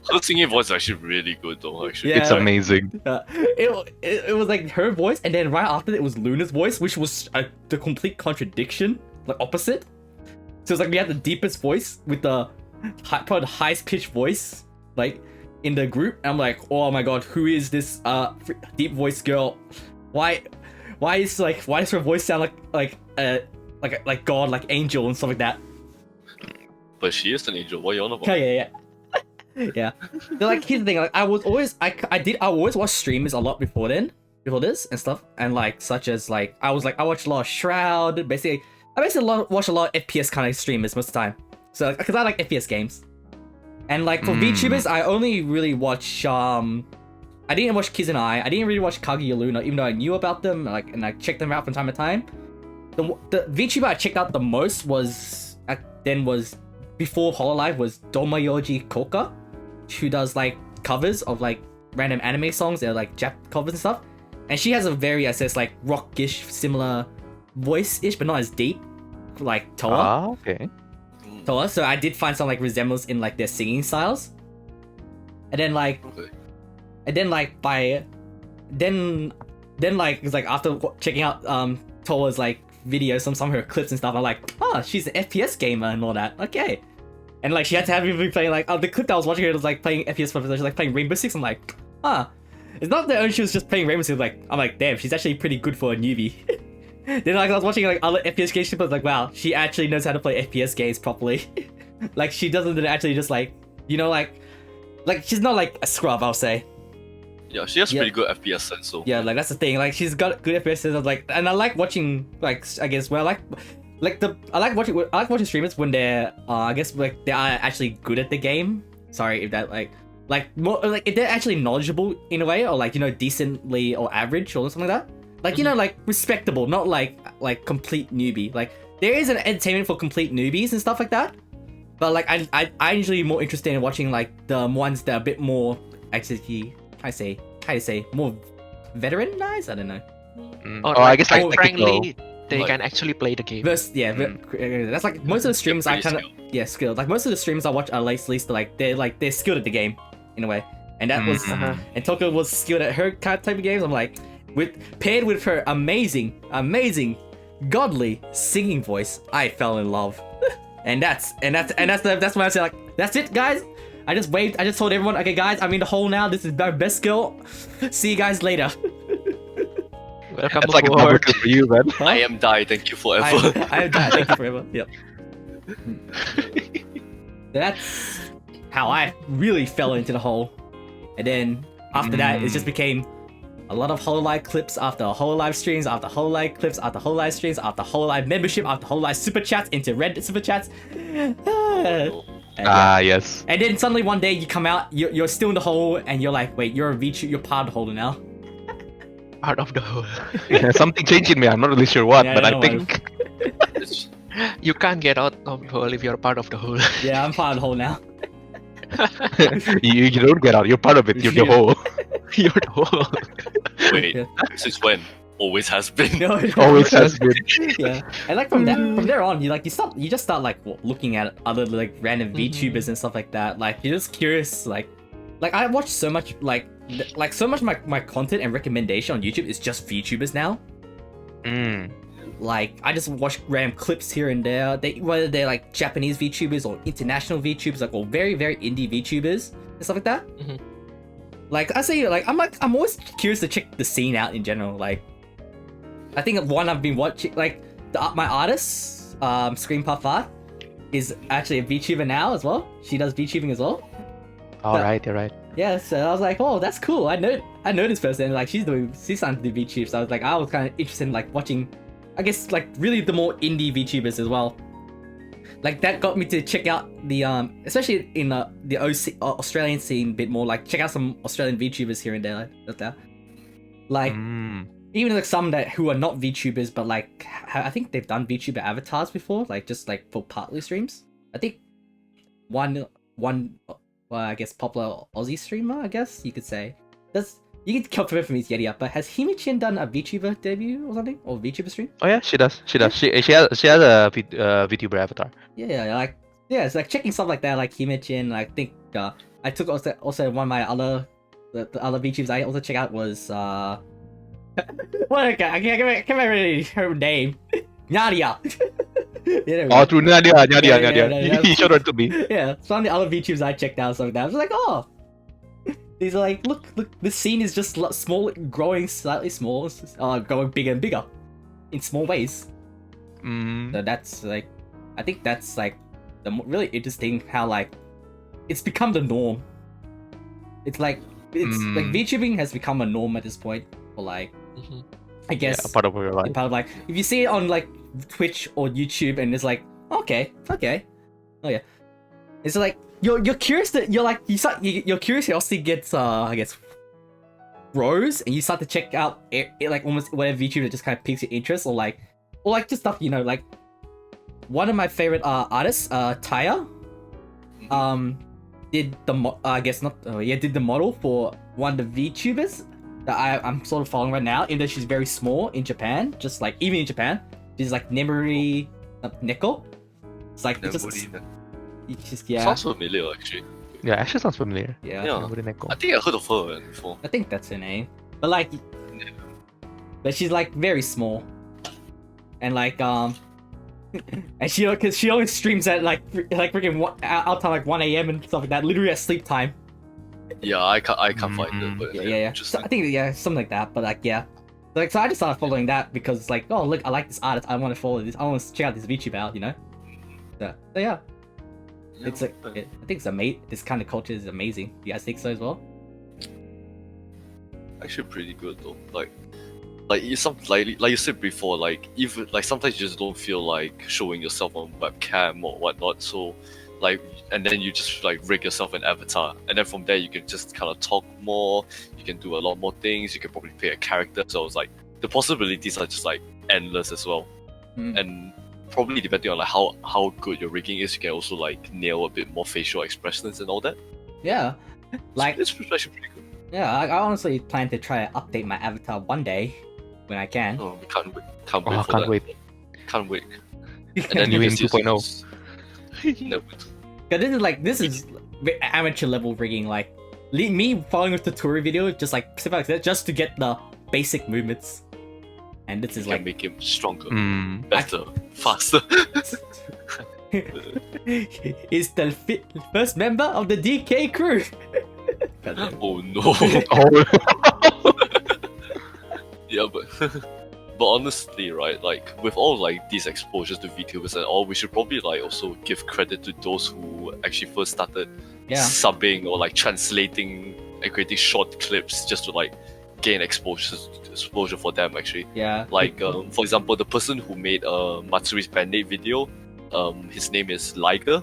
Her singing voice is actually really good though, actually. Yeah. It's amazing. It was like her voice, and then right after it was Luna's voice, which was the complete contradiction, like opposite. So it's like we had the deepest voice with the probably the highest pitched voice, like in the group. And I'm like, oh my god, who is this deep voice girl? Why does her voice sound like God, like angel and stuff like that? But she is an angel. What are you on about? Yeah. Yeah. So, like, here's the thing. Like, I always watch streamers a lot before this and stuff, and like such as like I watched a lot of Shroud. I basically watch a lot of FPS kind of streamers most of the time. So because I like FPS games, and like for VTubers, I only really watch I didn't watch Kiz and I didn't really watch Kaguya Luna, even though I knew about them, and I checked them out from time to time. The VTuber I checked out the most was before Hololive was Domayoji Koka, who does like covers of like random anime songs and like Jap covers and stuff. And she has a very, I says, like rockish, similar voice-ish, but not as deep, like Toa. Ah, okay. Toa. So I did find some like resemblance in like their singing styles. And then like, then it's like after checking out Toa's like videos, some of her clips and stuff, I'm like, oh, she's an FPS gamer and all that. Okay. And like she had to have me playing like the clip that I was watching, it was like playing FPS, she was like playing Rainbow Six. I'm like, it's not that she was just playing Rainbow Six. Like I'm like, damn, she's actually pretty good for a newbie. Then like I was watching like other FPS games, but like, wow, she actually knows how to play FPS games properly. Like she doesn't actually just like, you know, like she's not like a scrub, I'll say. Yeah, she has pretty good FPS sense. So yeah, like that's the thing. Like she's got good FPS sense. Like, and I like watching like I guess I like watching streamers when they're I guess like they are actually good at the game. Sorry if that like more like if they're actually knowledgeable in a way, or like, you know, decently or average or something like that. Like, you know, like respectable, not like complete newbie. Like there is an entertainment for complete newbies and stuff like that. But like I usually more interested in watching like the ones that are a bit more actually how to say more veteranized. I don't know. Or I guess like like frankly, they can actually play the game. That's like most of the streams I kind of skilled. Like most of the streams I watch are at least like they're skilled at the game in a way. And that was and Toko was skilled at her kind of type of games. I'm like, paired with her amazing, godly singing voice, I fell in love. and that's when I say like, that's it, guys. I just waved. I just told everyone, okay, guys, I'm in the hole now. This is my best skill. See you guys later. Welcome That's like a aboard. bummer for you, man. I am die. Thank you forever. I am die. Thank you forever. Yep. That's how I really fell into the hole. And then after that, it just became a lot of Hololive clips after Hololive streams, after Hololive clips, after Hololive streams, after Hololive membership, after Hololive super chats, into Reddit super chats. Yes. And then suddenly one day you come out, you're still in the hole, and you're like, wait, you're a VTuber, you're part of the hole now. Part of the whole. Yeah, something changed in me. I'm not really sure what, but I think You can't get out of the hole if you're part of the whole. Yeah, I'm part of the hole now. you don't get out. You're part of it. You're the whole. You're the whole. Wait, since when? Always has been. No, Always has been. Yeah, and like from there on, you just start like looking at other like random VTubers and stuff like that. Like you're just curious. Like I watch so much so much my content and recommendation on YouTube is just VTubers now. Like I just watch random clips here and there. Whether they're like Japanese VTubers or international VTubers, like, or very indie VTubers and stuff like that. Like I say, like I'm always curious to check the scene out in general. Like I think one I've been watching, like my artist, ScreamPuffArt, is actually a VTuber now as well. She does VTubing as well. Alright, you're right. Yeah, so I was like, oh, that's cool. I know this person. Like she's starting to do VTubes. So I was kind of interested in like watching, I guess like really the more indie VTubers as well. Like that got me to check out the especially in the Australian scene a bit more. Like check out some Australian VTubers here and there like that. Like even like some who are not VTubers, but like I think they've done VTuber avatars before, like just like for partly streams. I think one I guess popular Aussie streamer, I guess you could say. You can confirm from his Yediya, but has Himichin done a VTuber debut or something, or VTuber stream? Oh yeah, she does. She has a VTuber avatar. Yeah, it's like checking stuff like that, like Himichin. I think I took also one of my other the other VTubers I also check out was what I can't remember her name. Yediya. Oh, through Yediya. He showed her to me. Yeah, some of the other VTubers I checked out, something like that. I was like, oh. These are like, look, this scene is just small, growing slightly small, growing bigger and bigger, in small ways. So that's like, I think that's like the really interesting how like it's become the norm. It's like VTubing has become a norm at this point. Or like, I guess Yeah, part of your life. part of like if you see it on like Twitch or YouTube and it's like okay, oh yeah, it's like you're curious that your curiosity gets I guess grows and you start to check out like almost whatever VTuber just kind of piques your interest or like just stuff like one of my favorite artists Taya did the did the model for one of the VTubers that I'm sort of following right now, even though she's very small in Japan, just like even in Japan, she's like Nemuri Neko. It's like it's just Sounds familiar actually. Yeah, actually sounds familiar. yeah. Neko. I think I heard of her before. I think that's her name, but like, but she's like very small, and like and she because she always streams at like freaking out time like 1 a.m. and stuff like that, literally at sleep time. Yeah, I can't find it. But Yeah. So I think something like that. But like like so I just started following that because it's like, oh look, I like this artist, I want to follow this, I want to check out this VTuber out, So yeah. It's like I think it's amazing. This kind of culture is amazing. You guys think so as well? Actually pretty good though. Like you you said before, like even like sometimes you just don't feel like showing yourself on webcam or whatnot, so like and then you just like rig yourself an avatar and then from there you can just kind of talk more, you can do a lot more things, you can probably play a character, so it's like the possibilities are just like endless as well. And probably depending on like how good your rigging is, you can also like nail a bit more facial expressions and all that. Yeah. Like it's actually pretty good. yeah, I honestly plan to try to update my avatar one day when I can. Oh, we can't wait. Can't wait. And then NewiN you 2.0. No. Cause this is amateur level rigging. Like me following a tutorial video, just like just to get the basic movements. And this is can like make him stronger, better, faster. Is the first member of the DK crew. Oh no. Oh. Yeah, but honestly, right, like with all like these exposures to VTubers and all, we should probably like also give credit to those who actually first started subbing or like translating and creating short clips just to like gain exposure for them actually. Yeah. Like for example, the person who made Matsuri's Band-Aid video, his name is Liger.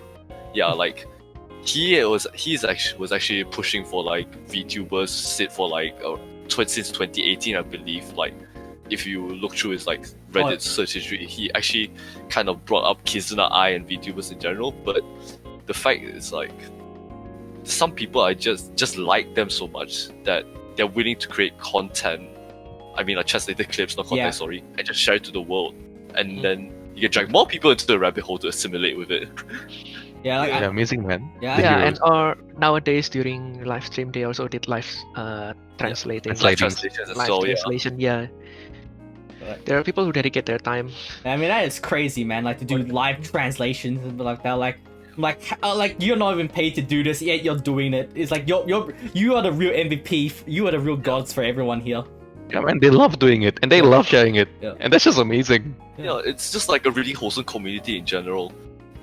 Yeah, like he was actually pushing for like VTubers sit for like since 2018, I believe. Like if you look through his like Reddit search history, he actually kind of brought up Kizuna Eye and VTubers in general. But the fact is like some people I just like them so much that they're willing to create content. I mean, like translated clips, not content, sorry, and just share it to the world. And then you can drag more people into the rabbit hole to assimilate with it. Yeah, like amazing, man. Yeah, The Yeah, heroes. and or nowadays during live stream they also did live translating. Live translations as Live well, yeah. translation, yeah. There are people who dedicate their time. I mean that is crazy, man. Like to do live translations and like that, like you're not even paid to do this, yet you're doing it. It's like you are the real MVP. You are the real gods for everyone here. Yeah, man, they love doing it and they love sharing it, Yeah. and that's just amazing. Yeah, it's just like a really wholesome community in general.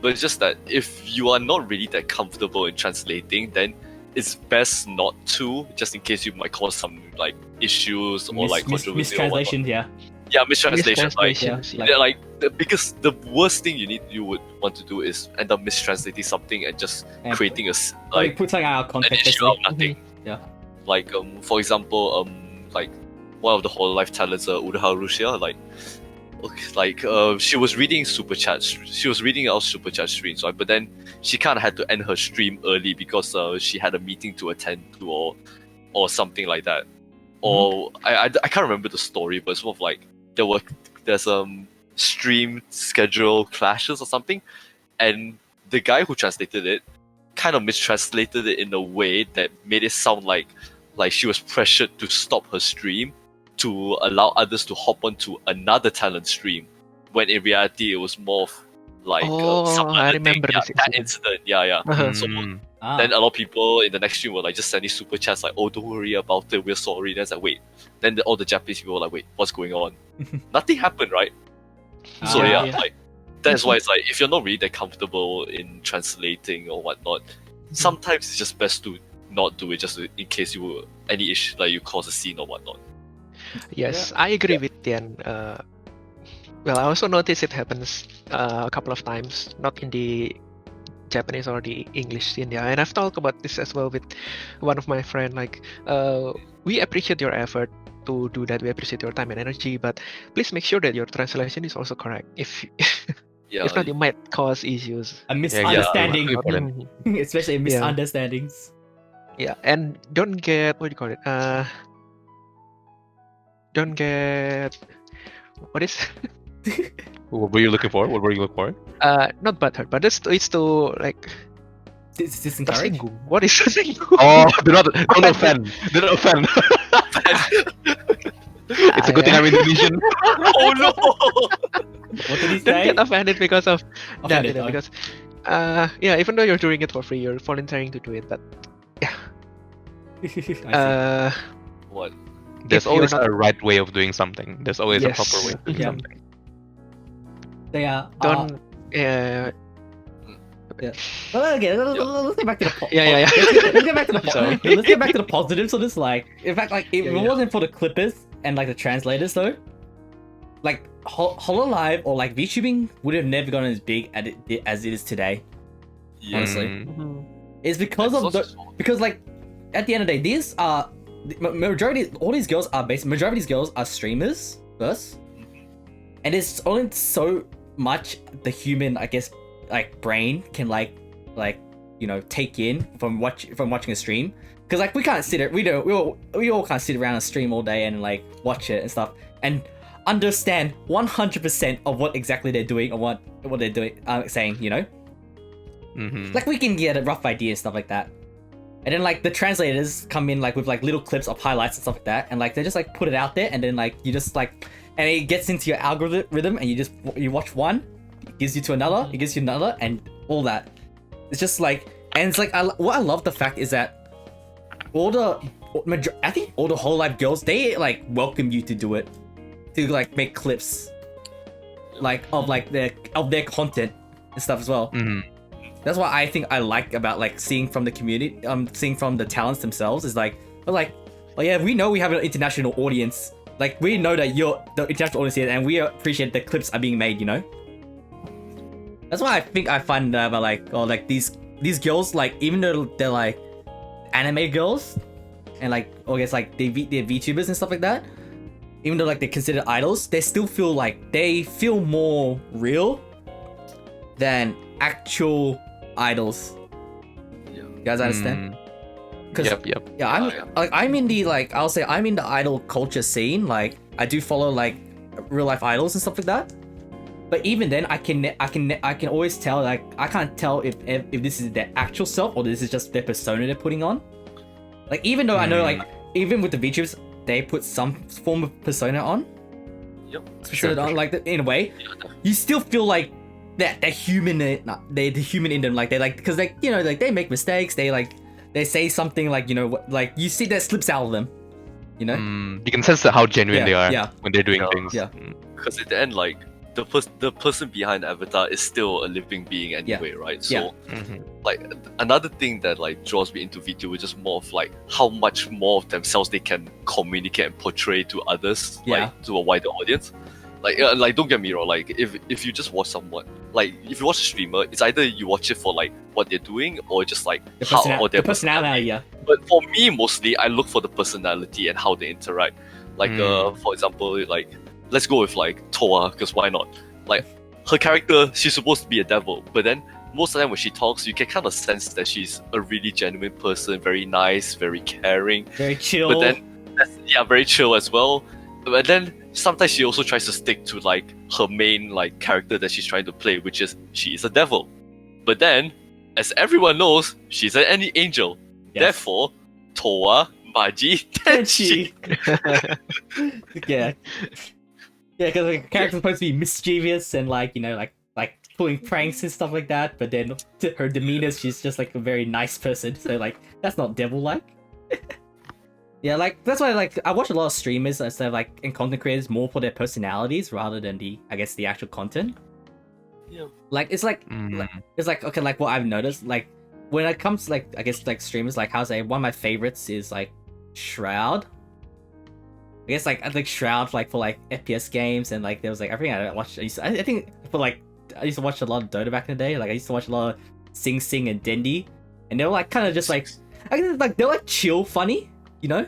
But it's just that if you are not really that comfortable in translating, then it's best not to, just in case you might cause some like issues or like controversy or mistranslation. Yeah. whatnot. Yeah, mistranslation. Like, Mistranslations, yeah. yeah. like the worst thing you would want to do is end up mistranslating something and just And creating a like put something out of an context. issue out of basically. nothing. Yeah. Like for example, like one of the Hololive talents, Udaha Rusia, she was reading super chats. She was reading out super chat streams, right? But then she kind of had to end her stream early because she had a meeting to attend to or something like that. Or I can't remember the story, but it's more of like there's stream schedule clashes or something, and the guy who translated it kind of mistranslated it in a way that made it sound like she was pressured to stop her stream to allow others to hop onto another talent stream, when in reality it was more of like some I other remember thing. this That incident. incident. Yeah. Uh-huh. So Ah. then a lot of people in the next stream were like just sending super chats like, "Oh, don't worry about it, we're sorry." Then it's like, wait. Then all the Japanese people were like, "Wait, what's going on?" Nothing happened, right? So Ah. yeah, like that's why it's like if you're not really that comfortable in translating or whatnot, sometimes it's just best to not do it, just in case you any issue, like you cause a scene or whatnot. Yes, I agree with Tien. Well, I also noticed it happens a couple of times, not in the Japanese or the English scene, yeah. And I've talked about this as well with one of my friends. Like, we appreciate your effort to do that. We appreciate your time and energy, but please make sure that your translation is also correct. If Yeah, if not, you might cause issues. A misunderstanding, Mhm. especially misunderstandings. Yeah, and don't get what do you call it? Don't get what is What were you looking for? What were you looking for? not butthurt, but it's to like Disencourage. tersinggung. What is tersinggung? Oh, don't offend. Do not offend. It's a good thing I'm Indonesian. Oh no! What did he Don't say? get offended because of that, Offended, you know, oh. because yeah, even though you're doing it for free, you're volunteering to do it, but I see. What? There's If you're always not- a right way of doing something. There's always a Yes. proper way of doing Yeah. something. So yeah. don't Well, okay, let's get back to the Yeah. Let's get back to the Sorry. let's get back to the positives of this. Like, in fact, like if Yeah, it yeah. wasn't for the clippers and like the translators, though, like Hololive or like VTubing would have never gotten as big as it is today. Yeah. Honestly. Mm. It's because That's of the also- because like at the end of the day, these are majority. All these girls are majority of these girls are streamers first, and it's only so much the human, I guess, like brain can like you know take in from watching a stream. Because like we can't sit it, we all can't sit around a stream all day and like watch it and stuff and understand 100% of what exactly they're doing or what they're doing saying, you know. Mhm. Like we can get a rough idea and stuff like that. And then like the translators come in like with like little clips of highlights and stuff like that, and like they just like put it out there, and then like you just like, and it gets into your algorithm, and you watch one, it gives you to another, it gives you another, and all that. It's just like, and it's like what I love the fact is that I think all the whole life girls, they like welcome you to do it, to like make clips, like of their content and stuff as well. Mhm. That's what I think I like about like seeing from the community, seeing from the talents themselves is like, oh yeah, we know we have an international audience. Like we know that you're the international audience here, and we appreciate the clips are being made. You know. That's why I think I find about like, oh, like these girls, like even though they're like anime girls, and like I guess like they're VTubers and stuff like that, even though like they're considered idols, they still feel like they feel more real than actual idols. Yeah. You guys understand? Because Yep. yeah, I'm in the like I'll say I'm in the idol culture scene. Like I do follow like real life idols and stuff like that. But even then, I can always tell, like I can't tell if this is their actual self or this is just their persona they're putting on. Like even though I know like even with the VTubers, they put some form of persona on. Yep. Sure, on, sure. like in a way, you still feel like that they're human. They're the human in them. Like they like because like you know like they make mistakes. They say something like you know like you see that slips out of them. You know. You can sense how genuine Yeah, they are yeah. when they're doing Yeah. things. Yeah. Because at the end, like the person behind the avatar is still a living being anyway, right? So Yeah. Mhm. like another thing that like draws me into VTube is just more of like how much more of themselves they can communicate and portray to others, Yeah. like to a wider audience. Like don't get me wrong, like if you just watch someone, like if you watch a streamer, it's either you watch it for like what they're doing or just like The, how or their the personality, yeah. But for me, mostly I look for the personality and how they interact. Like for example, like let's go with like Toa, because why not? Like her character, she's supposed to be a devil, but then most of the time when she talks, you can kind of sense that she's a really genuine person, very nice, very caring. Very chill. But then, very chill as well. But then sometimes she also tries to stick to like her main like character that she's trying to play, which is she is a devil. But then, as everyone knows, she's an angel. Yes. Therefore, Toa, Maji, Tenchi. Yeah. Yeah, because the character's supposed to be mischievous and like, you know, like pulling pranks and stuff like that, but then her demeanor, she's just like a very nice person. So like that's not devil-like. Yeah, like that's why like I watch a lot of streamers instead of like and content creators more for their personalities rather than the the actual content. Yeah. Like it's like Mhm. it's like okay, like what I've noticed, like when it comes to, like, I guess, like, streamers, like, how's one of my favorites is, like, Shroud. I guess, like, I think Shroud, like, for, like, FPS games, and, like, there was, like, everything I watched, I think, for, like, I used to watch a lot of Dota back in the day, like, I used to watch a lot of Sing Sing and Dendi, and they were, like, kind of just, like, I guess, like, they're, like, chill funny, you know?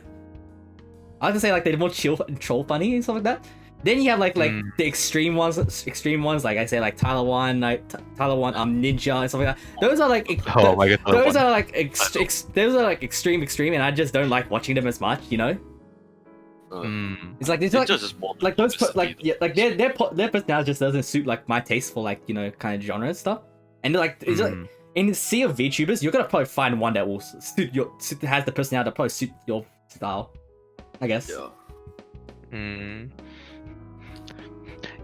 I like to say, like, they're more chill and troll funny and stuff like that. Then you have, like, the extreme ones, like, I say, like, Tyler One, Ninja, and stuff like that. Those are, like, Oh my god. those are, like, those are, like, extreme, and I just don't like watching them as much, you know? It's like these, like those, like, yeah, like their personality just doesn't suit, like, my taste for, like, you know, kind of genre and stuff. And like, it's like in the sea of VTubers, you're gonna probably find one that will has the personality that probably suit your style, I guess. Yeah.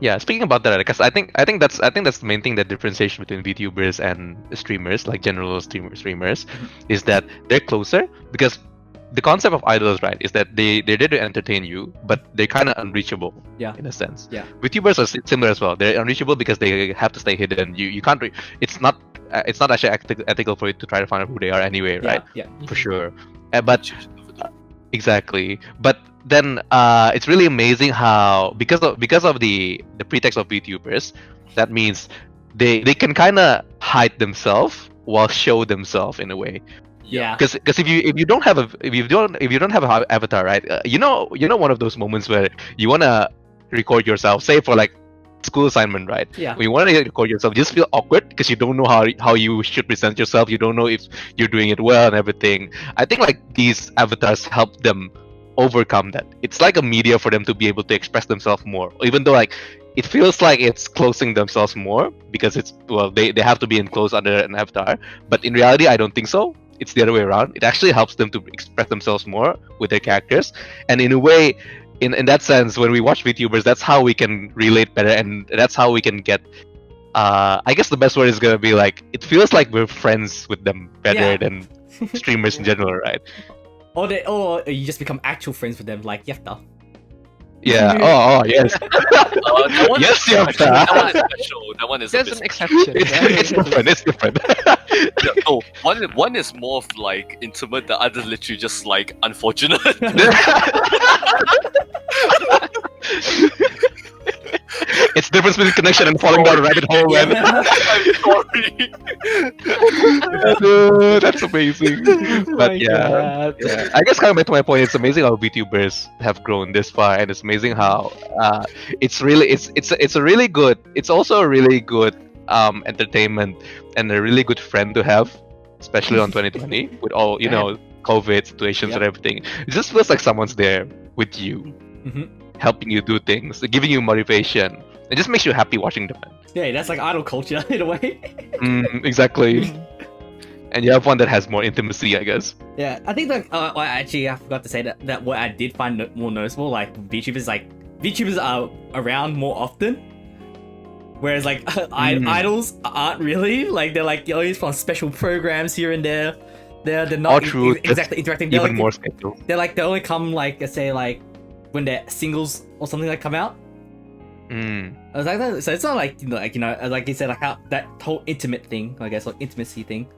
Yeah, speaking about that, because I think that's the main thing, that differentiation between VTubers and streamers, like general streamers, is that they're closer, because the concept of idols, right, is that they're there to entertain you, but they're kind of unreachable. Yeah. In a sense. Yeah. VTubers are similar as well. They're unreachable because they have to stay hidden. You can't. It's not actually ethical for you to try to find out who they are anyway, right? Yeah. For sure. But exactly. But then it's really amazing how because of the pretext of VTubers, that means they can kind of hide themselves while show themselves in a way. Yeah. Because if you don't have an avatar, right? You know one of those moments where you wanna record yourself, say for like school assignment, right? Yeah. When you wanna record yourself, you just feel awkward because you don't know how you should present yourself. You don't know if you're doing it well and everything. I think like these avatars help them overcome that. It's like a media for them to be able to express themselves more, even though like it feels like it's closing themselves more because they have to be enclosed under an avatar, but in reality I don't think so. It's the other way around. It actually helps them to express themselves more with their characters, and in a way, in that sense, when we watch VTubers, that's how we can relate better, and that's how we can get I guess the best word is gonna be like, it feels like we're friends with them better than streamers in general, right? Or you just become actual friends with them, like Yefta. Yeah. Oh, yes. Yes, Yefta. That one is special. That one is There's a bit an exception. It's different. It's different. Yeah, no, one is more of like intimate, the other literally just like unfortunate. It's difference between connection and falling down a rabbit hole, man. I'm sorry. That's amazing. But yeah, I guess coming back to my point, it's amazing how VTubers have grown this far, and it's amazing how it's also a really good entertainment and a really good friend to have, especially on 2020 with all COVID situations and everything. It just feels like someone's there with you, helping you do things, giving you motivation. It just makes you happy watching them. Yeah, that's like idol culture in a way. Exactly. And you have one that has more intimacy, I guess. Yeah, I think like actually I forgot to say that what I did find more noticeable, like VTubers are around more often, whereas like idols aren't really. Like they're like always on special programs here and there. They're not exactly interacting. Even more scheduled. They only come like, let's say, like when their singles or something like come out. I was like that, so it's not like like you said, like how that whole intimate thing, I guess, like intimacy thing.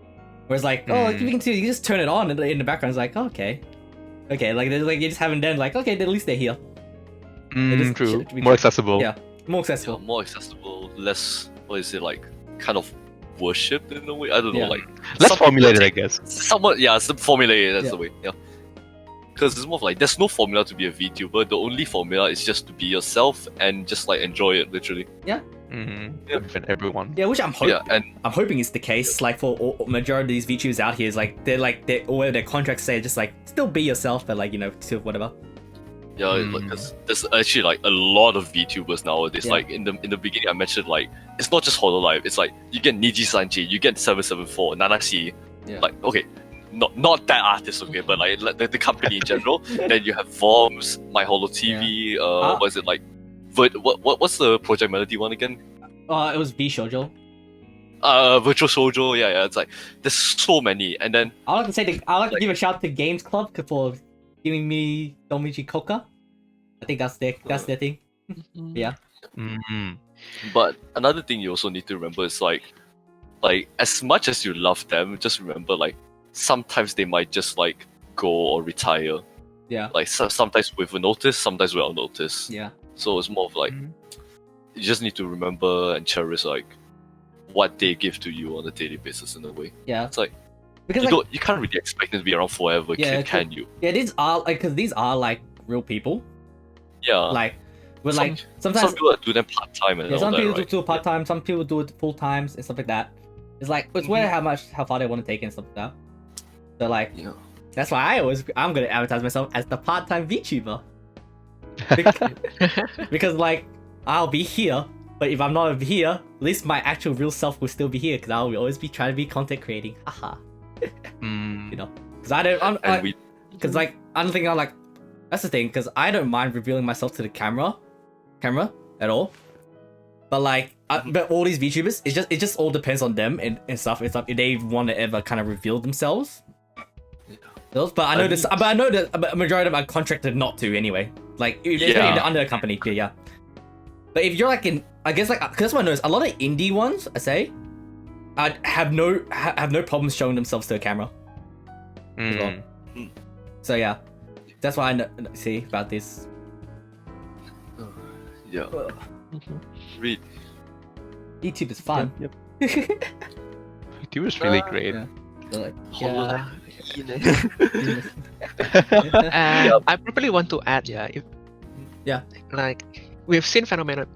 Whereas like you can just turn it on in the background. It's like okay, like you just haven't done like okay, at least they're here. True. More accessible. Yeah, more accessible. Yeah, more accessible. Less, what is it, like kind of worshipped in a way. I don't know, like less formulated, I guess. Somewhat, yeah, it's formulated. That's the way. Yeah. Because it's more of like there's no formula to be a VTuber. The only formula is just to be yourself and just like enjoy it, literally. Yeah. Benefit everyone. Yeah, which I'm hoping. Yeah, and I'm hoping is the case. Like for majority of these VTubers out here, is like they're or their contracts say just like still be yourself, but like still whatever. Yeah, like, there's actually like a lot of VTubers nowadays. Yeah. Like in the beginning, I mentioned like it's not just Hololive. It's like you get Niji Sanji, you get 774, Nanashi. Yeah. Like okay, not that artist, okay, but like the company in general. Then you have Voms, My Holo TV. What is it like? What's the Project Melody one again? It was V Shoujo. Virtual Shoujo. Yeah. It's like there's so many, and then I like to give a shout out to Games Club for giving me Domichi Koka. I think that's their thing. Yeah. But another thing you also need to remember is like like as much as you love them, just remember like sometimes they might just like go or retire. Yeah. Like sometimes with a notice, sometimes without notice. Yeah. So it's more of like you just need to remember and cherish like what they give to you on a daily basis in a way. Yeah. It's like Because you can't really expect them to be around forever, can you? Yeah, these are like because these are like real people. Yeah. Like, but like some sometimes people do them part time and all some that, people right? do it part time, some people do it full times and stuff like that. It's like it's where how far they want to take it and stuff like that. So like Yeah. that's why I'm gonna advertise myself as the part-time VTuber. Because like I'll be here, but if I'm not here, at least my actual real self will still be here because I'll always be trying to be content creating. Haha. You know, because I don't. I'm like that's the thing because I don't mind revealing myself to the camera at all. But like, but all these VTubers, it just all depends on them and stuff. It's like if they want to ever kind of reveal themselves. But I know this. But I know that a majority of them are contracted not to anyway. Like if they're under a company, yeah. But if you're like I guess like because that's what I noticed. A lot of indie ones, I say, have no problems showing themselves to a camera. As well. So yeah, that's why I see about this. Yeah. Read. YouTube is fun. Yep. YouTube is really great. Yeah. So, like, I probably want to add, like we've seen phenomena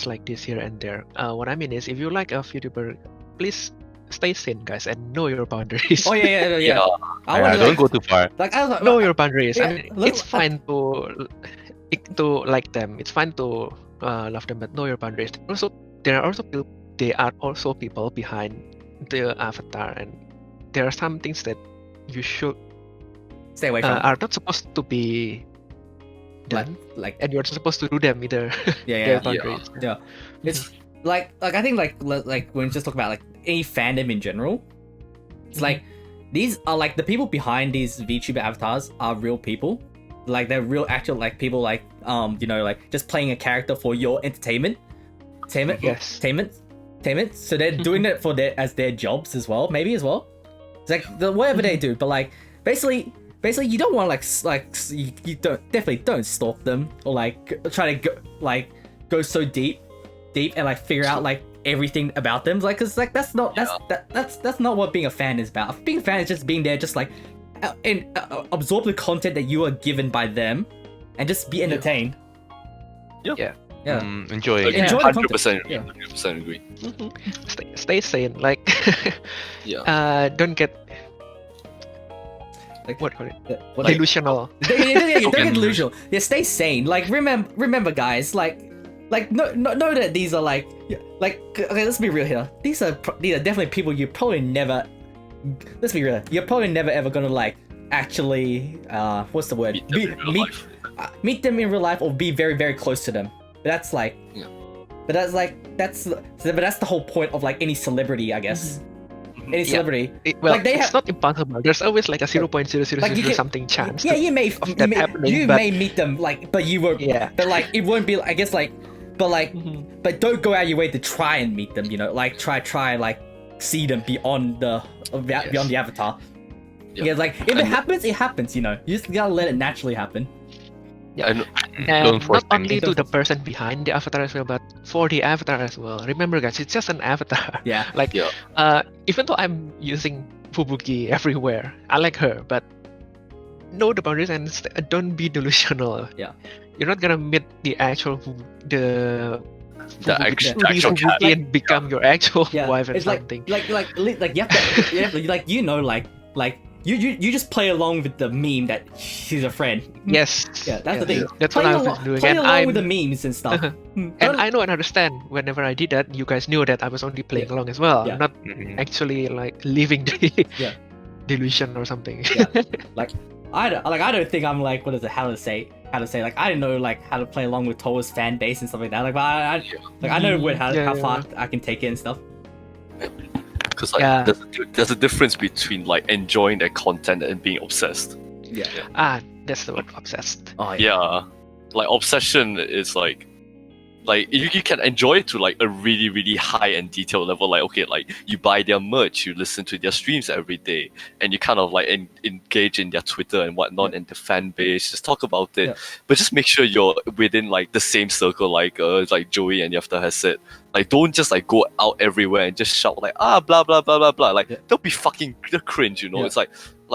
like this here and there. What I mean is, if you like a VTuber, please stay sane, guys, and know your boundaries. Oh yeah. Don't go too far. Like I was like, know your boundaries. Yeah, I mean, it's fine to like them. It's fine to love them, but know your boundaries. Also, there are also people behind the avatar, and there are some things that you should stay away from. are not supposed to be done, and you're not supposed to do them either. Yeah. Boundaries. Yeah. It's like I think like when we just talk about like any fandom in general, it's like these are like the people behind these VTuber avatars are real people. Like they're real actual like people like like just playing a character for your entertainment. Yes. Entertainment. So they're doing it for their jobs as well, maybe as well. It's like whatever they do, but like basically you don't want you don't stalk them or like try to go so deep and like figure out like everything about them, like because like that's not what being a fan is about. Being a fan is just being there, just like and absorb the content that you are given by them, and just be entertained. Yeah. Enjoy. Enjoy the content. 100% agree. Stay sane. Like, don't get like delusional. Don't get delusional. Yeah, stay sane. Like remember, guys. Like know that these are like okay. Let's be real here. These are definitely people you probably never. Let's be real. You're probably never ever gonna like actually what's the word? Meet them in real life or be very very close to them. But that's like but that's the whole point of like any celebrity, I guess. Any celebrity. It's not impossible. There's always like a 0.000 something chance. Yeah, you may meet them like, but you won't. Yeah. But like it won't be. I guess like, but don't go out your way to try and meet them. Like try like see them beyond the avatar. Yeah, like if it happens, it happens. You just gotta let it naturally happen. Yeah, and not only to the person behind the avatar as well, but for the avatar as well. Remember, guys, it's just an avatar. Yeah. Like, even though I'm using Fubuki everywhere, I like her, but know the boundaries and don't be delusional. Yeah. You're not gonna meet the actual the actual cat and become your actual wife and it's something. Like you have to, You just play along with the meme that she's a friend. Yes. Yeah, that's the thing. That's what I was doing. Play along with the memes and stuff. And I know and understand whenever I did that, you guys knew that I was only playing along as well. Yeah. I'm not actually like living the delusion or something. Yeah. I don't think I'm like how to say like I don't know like how to play along with Toa's fan base and stuff like that. Like but I know how far I can take it and stuff. Because there's a difference between like enjoying their content and being obsessed. Yeah. That's the word, obsessed. Oh yeah. Like obsession is like like you can enjoy it to like a really really high and detailed level. Like okay, like you buy their merch, you listen to their streams every day, and you kind of like engage in their Twitter and whatnot and the fan base. Just talk about it, but just make sure you're within like the same circle. Like Joey and Yefta has said. Like don't just like go out everywhere and just shout like blah blah blah blah blah. Like don't be fucking cringe, you know. It's like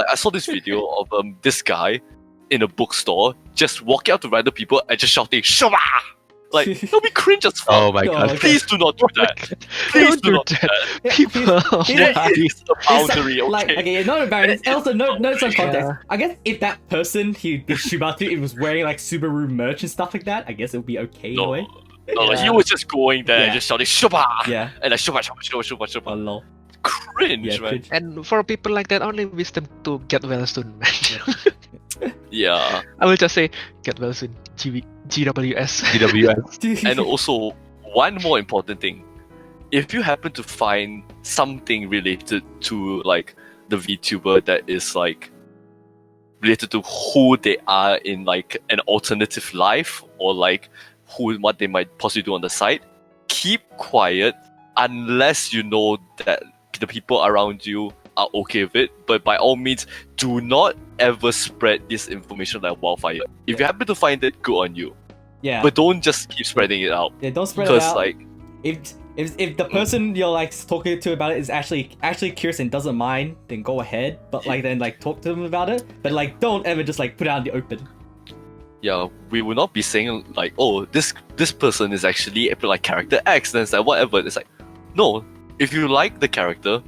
I saw this video of this guy in a bookstore just walking out to random people and just shouting "Shaba!" Like don't be cringe as fuck. Oh my god! Please do not do that. Please do not do that. People, That is the boundary. Okay. Like, okay, not embarrassing. Also, no some context. I guess if that person he did Shibatu, it was wearing like Subaru merch and stuff like that, I guess it would be okay in a way. No, like, he was just going there and just shouting "Shaba!" Yeah. And like "Shaba!" Oh, lol. Cringe, Yeah, man. cringe. and for people like that, only wish them to get well soon. Yeah. I will just say, get well soon. GWS. GWS. And also, one more important thing. If you happen to find something related to like the VTuber that is like related to who they are in like an alternative life or like what they might possibly do on the side, keep quiet unless you know that the people around you are okay with it. But by all means, do not ever spread this information like wildfire. If you happen to find it, good on you. Yeah. But don't just keep spreading it out. Yeah, don't spread it Because out. like If the person you're like talking to about it is actually curious and doesn't mind, then go ahead. But like then like talk to them about it. But like don't ever just like put it out in the open. yeah, we will not be saying like, oh, this person is actually like character X, then it's like whatever. It's like, no, if you like the character,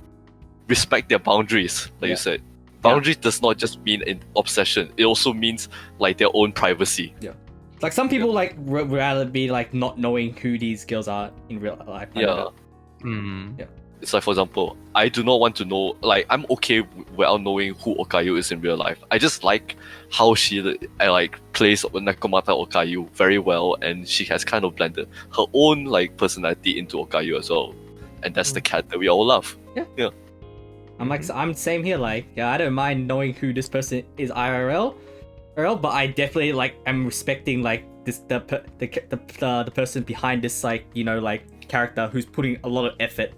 respect their boundaries, like you said. Boundaries does not just mean an obsession. It also means like their own privacy. Yeah. Like some people like would rather be like not knowing who these girls are in real life. Yeah. Yeah. It's like, for example, I do not want to know, like, I'm okay without knowing who Okayu is in real life. I just like how she like plays Nakamata Okayu very well, and she has kind of blended her own like personality into Okayu as well. And that's the cat that we all love. Yeah. I'm same here. Like, yeah, I don't mind knowing who this person is IRL, but I definitely like am respecting like this the person behind this like like character who's putting a lot of effort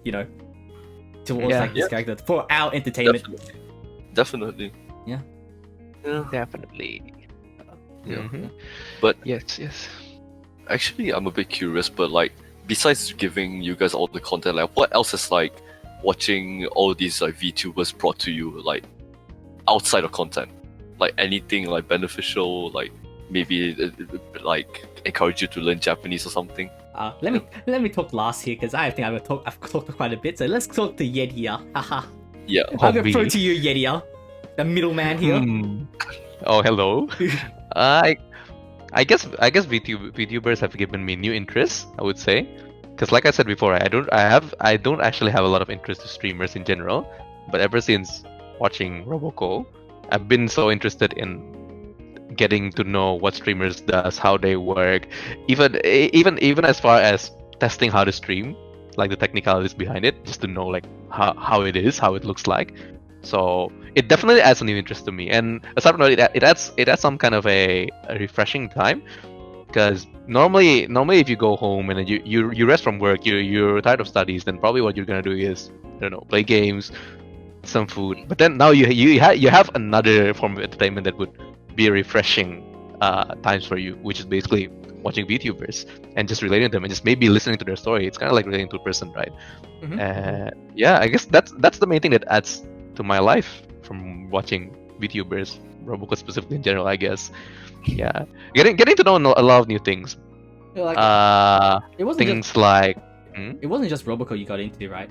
towards like this character for our entertainment. Definitely. Yeah. Definitely. Yeah. Mm-hmm. But Yes. actually, I'm a bit curious. But like, besides giving you guys all the content, like, what else is like watching all these like VTubers brought to you, like outside of content? Like anything like beneficial, like maybe like encourage you to learn Japanese or something. Let me talk last here because I think I've talked quite a bit. So let's talk to Yediya. Haha. Yeah. I'm gonna throw to you, Yediya, the middleman here. Oh, hello. I guess VTubers have given me new interests, I would say, because like I said before, I don't actually have a lot of interest to streamers in general, but ever since watching Roboco, I've been so interested in getting to know what streamers does, how they work, even as far as testing how to stream, like the technicalities behind it, just to know like how it is, how it looks like. So it definitely adds a new interest to me, and aside from that, it adds some kind of a refreshing time. Because normally if you go home and you rest from work, you're tired of studies, then probably what you're gonna do is, I don't know, play games, some food. But then now you have another form of entertainment that would be refreshing times for you, which is basically watching VTubers and just relating to them and just maybe listening to their story. It's kind of like relating to a person, right? Yeah, I guess that's the main thing that adds to my life from watching VTubers, Roboco specifically in general, I guess. Yeah, getting to know a lot of new things. Like, it wasn't things like it wasn't just Roboco you got into, right?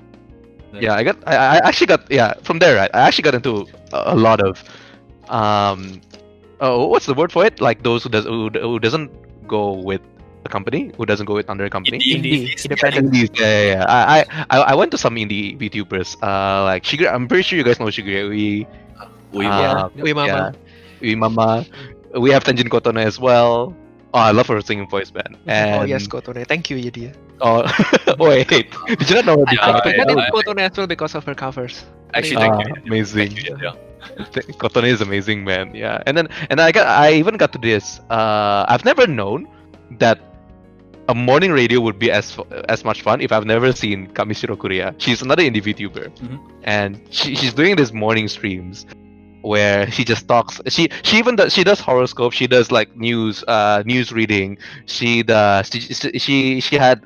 Yeah, I actually got from there, right? I actually got into a lot of what's the word for it? Like those who doesn't go with a company, who doesn't go with under a company. Independent. Yeah. I went to some indie VTubers. Like Shigure. I'm pretty sure you guys know Shigure. Uemama. We have Tenjin Kotone as well. Oh, I love her singing voice, man. And, Oh yes, Kotone. Thank you, Yediya. Oh, wait. Did you not know her before? I got into Kotone as well because of her covers. Actually, thank you. Amazing. Thank you, yeah. Kotone is amazing, man. Yeah, and I even got to this. I've never known that a morning radio would be as much fun if I've never seen Kamishiro Kuria. She's another indie VTuber, and she's doing these morning streams where she just talks. She does horoscope. She does like news reading. She had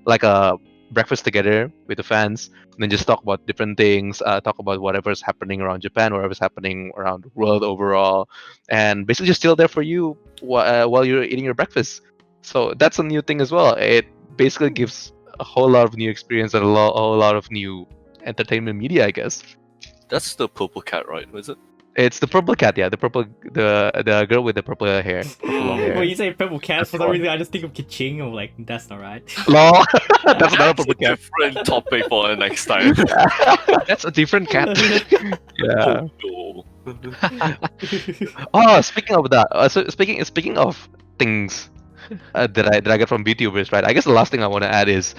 like a breakfast together with the fans, and then just talk about different things. Talk about whatever's happening around Japan, whatever's happening around the world overall, and basically just still there for you while you're eating your breakfast. So that's a new thing as well. It basically gives a whole lot of new experience and a whole lot of new entertainment media, I guess. That's the purple cat, right? Was it? It's the purple cat, yeah. The girl with the purple hair. Purple long hair. When you say purple cat, for some reason I just think of Kiching. I'm like, that's not right. Lol. That's another purple cat. Different topic for the next time. That's a different cat. Yeah. Oh, no. Oh, speaking of that, so speaking of things that I get from VTubers, right? I guess the last thing I want to add is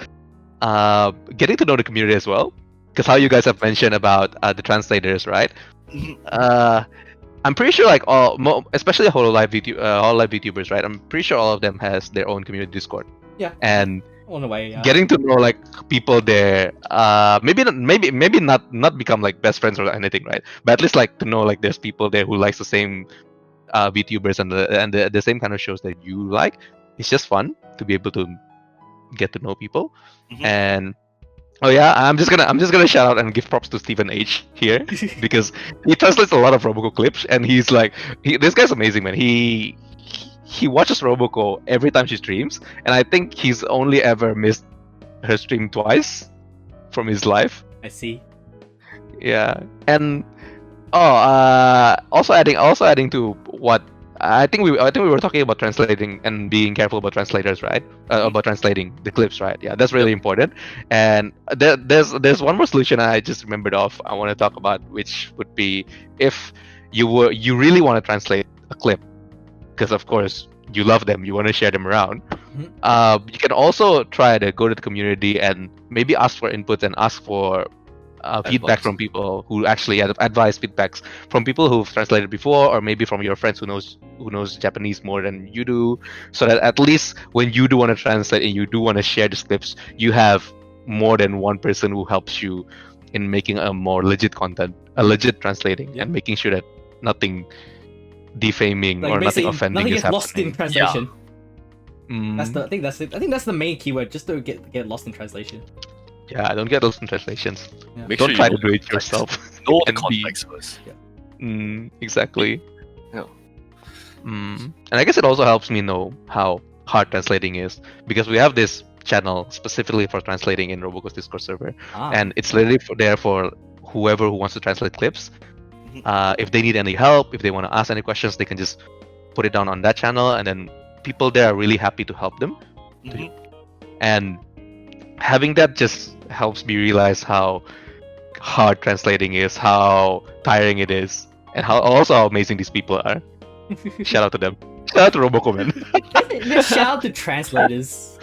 getting to know the community as well. Because how you guys have mentioned about the translators, right? I'm pretty sure like especially Hololive VTubers, right? I'm pretty sure all of them has their own community Discord. Yeah. And on the way, getting to know like people there, maybe not become like best friends or anything, right? But at least like to know like there's people there who likes the same VTubers and the same kind of shows that you like. It's just fun to be able to get to know people. And oh yeah, I'm just gonna shout out and give props to Stephen H here because he translates a lot of Roboco clips, and he's like, this guy's amazing, man. He watches Roboco every time she streams, and I think he's only ever missed her stream twice from his life. I see. Yeah, and also adding to what I think we were talking about translating and being careful about translators, right? About translating the clips, right? Yeah, that's really important. And there's one more solution I just remembered of I want to talk about, which would be if you really want to translate a clip, because of course you love them, you want to share them around. You can also try to go to the community and maybe ask for inputs and ask for feedback from people who actually advise feedbacks from people who've translated before, or maybe from your friends who knows Japanese more than you do, so that at least when you do want to translate and you do want to share the clips, you have more than one person who helps you in making a more legit content, a legit translating, and making sure that nothing defaming Like or nothing offending nothing is gets lost in happening. translation. Mm, I think that's the main keyword. Just to get lost in translation. yeah, don't get lost in translations. Yeah. Make Don't sure try you to do it yourself. know the and be- context first. Exactly. Yeah. And I guess it also helps me know how hard translating is, because we have this channel specifically for translating in Roboco's Discord server, and it's literally there for whoever who wants to translate clips. If they need any help, if they want to ask any questions, they can just put it down on that channel, and then people there are really happy to help them. And having that just helps me realize how hard translating is, how tiring it is, and how amazing these people are. Shout out to them. Shout out to Roboco, man. Shout out to translators.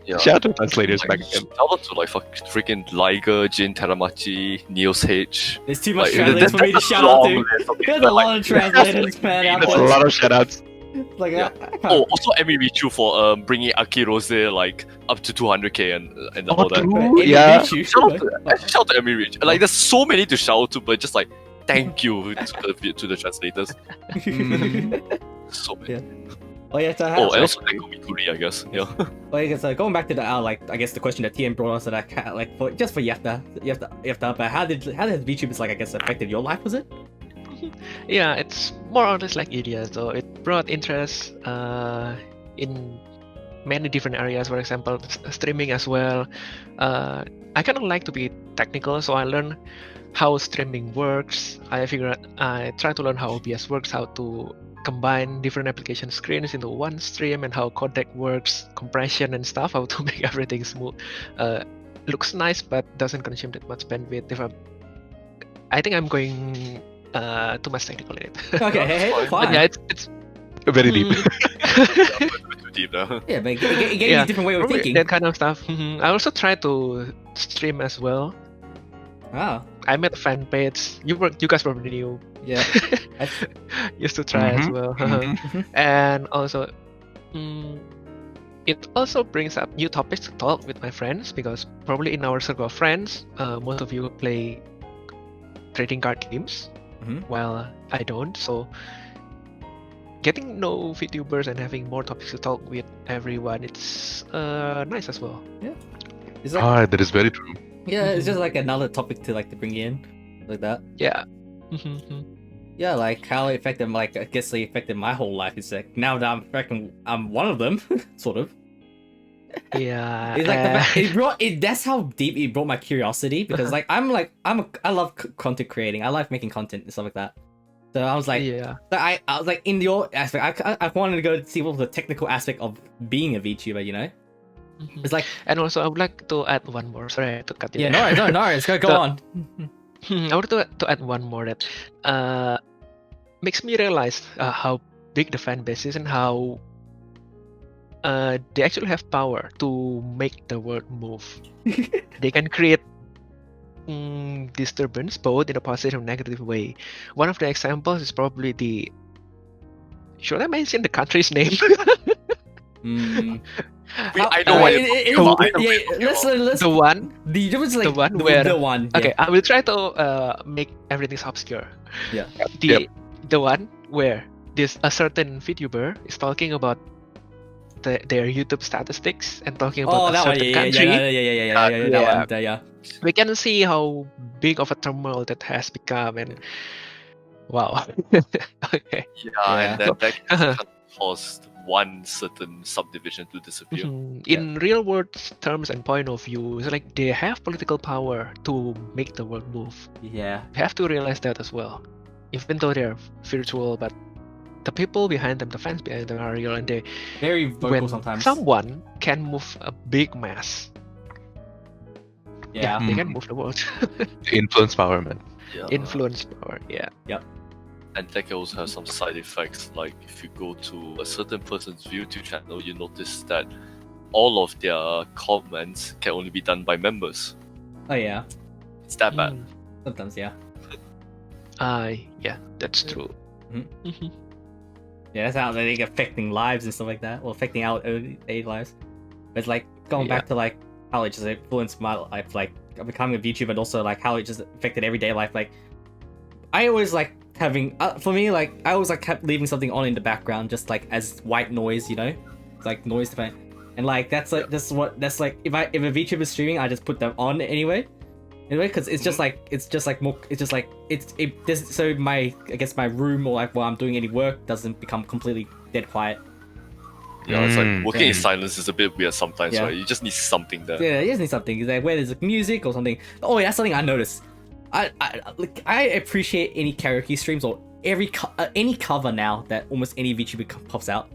Yeah. Shout out to translators back again. Shout out to like freaking Liger, Jin Teramachi, Niels H. There's too much Like, translators for me to that's a shout out long to. list of There's people, a lot of translators, man. Out That's a there. lot of shout outs. Like, Yeah. I can't. Oh, also Emi Richu for bringing Aki Rose like up to 200k and all that. Amy Yeah. Richu, Shout sure. out to Emi Rich. Like there's so many to shout out to, but just like thank you to the translators. So many. Yeah. Oh yeah, so Oh, and also thank Mikuri, I guess. Yeah. well, I guess going back to the I guess the question that Tien brought us, that like for Yefta, but how did VTubers like I guess affected your life? Was it? Yeah, it's more or less like Yediya. So it brought interest in many different areas. For example, streaming as well. I kind of like to be technical, so I learned how streaming works. I try to learn how OBS works, how to combine different application screens into one stream, and how codec works, compression and stuff, how to make everything smooth. Looks nice but doesn't consume that much bandwidth. I think I'm going too much technical in it. Okay, hey, Fine. fine. But yeah, it's Very deep. Too deep now. Yeah, but it gave you a different way of thinking. that kind of stuff. I also try to stream as well. Wow. I made a fan page. You guys probably knew. Yeah. Used to try as well. And also, in it also brings up new topics to talk with my friends, because probably in our circle of friends, most of you play trading card games, while I don't. So getting to know Vtubers and having more topics to talk with everyone, it's nice as well. Yeah, it's like, that is very true. yeah, it's just like another topic to like to bring in, like that. Yeah. Yeah, like how it affected, like I guess it affected my whole life. It's like now that I'm one of them, sort of. Yeah. It's like the fact, it brought it. That's how deep it brought my curiosity, because like I love content creating. I like making content and stuff like that. So I was like, yeah. So I was like, in your aspect, I wanted to go see what was the technical aspect of being a VTuber. You know, it's like, and also I would like to add one more. Sorry to cut you. Yeah, there. no, it's go on. I would to add one more that makes me realize how big the fan base is and how they actually have power to make the world move. They can create disturbance both in a positive and negative way. One of the examples is probably the... Should I mention the country's name? I know what let's the one. The one where the one. Okay, I will try to make everything obscure. Yeah. The one where a certain VTuber is talking about their YouTube statistics and talking about a certain country. Yeah. We can see how big of a turmoil that has become, and wow. Okay. Yeah, and that can cause one certain subdivision to disappear. In real world terms and point of view, it's like they have political power to make the world move. Yeah. You have to realize that as well. Even though they're virtual, but the people behind them, the fans behind them are real, and they very vocal when sometimes. Someone can move a big mass. Yeah. They can move the world. Influence power, man. Yeah. Influence power, yeah. Yep. And that can also have some side effects, like if you go to a certain person's YouTube channel, you notice that all of their comments can only be done by members. Oh yeah. It's that bad. Sometimes, yeah. Yeah, that's true. Yeah, that's how they affecting lives and stuff like that, or affecting our everyday lives. But it's like going back to like how it just influenced my life, like becoming a VTuber, and also like how it just affected everyday life. Like I always like having for me, like I always like kept leaving something on in the background, just like as white noise, you know, it's like noise defense. And like that's like that's like if a VTuber is streaming, I just put them on anyway, because so my my room or like while I'm doing any work doesn't become completely dead quiet. Yeah, it's like working in silence is a bit weird sometimes, right? You just need something there. Yeah, you just need something. It's like where there's like music or something. Oh, yeah, that's something I noticed. I appreciate any karaoke streams or any cover now that almost any VTuber pops out.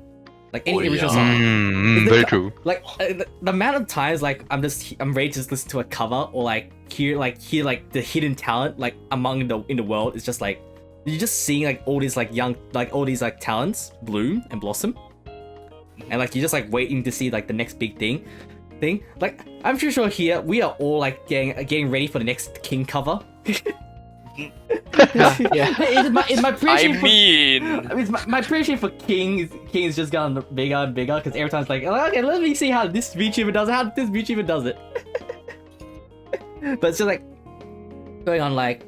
Like any original song. Very true. Like the amount of times like I'm ready to just listen to a cover or hear the hidden talent like in the world. It's just like you're just seeing like all these like young all these like talents bloom and blossom. And like you're just like waiting to see like the next big thing. Like I'm pretty sure here we are all like getting ready for the next King cover. My appreciation for King is just gotten bigger and bigger because every time it's like, okay, let me see how this VTuber does it. But it's just like going on like,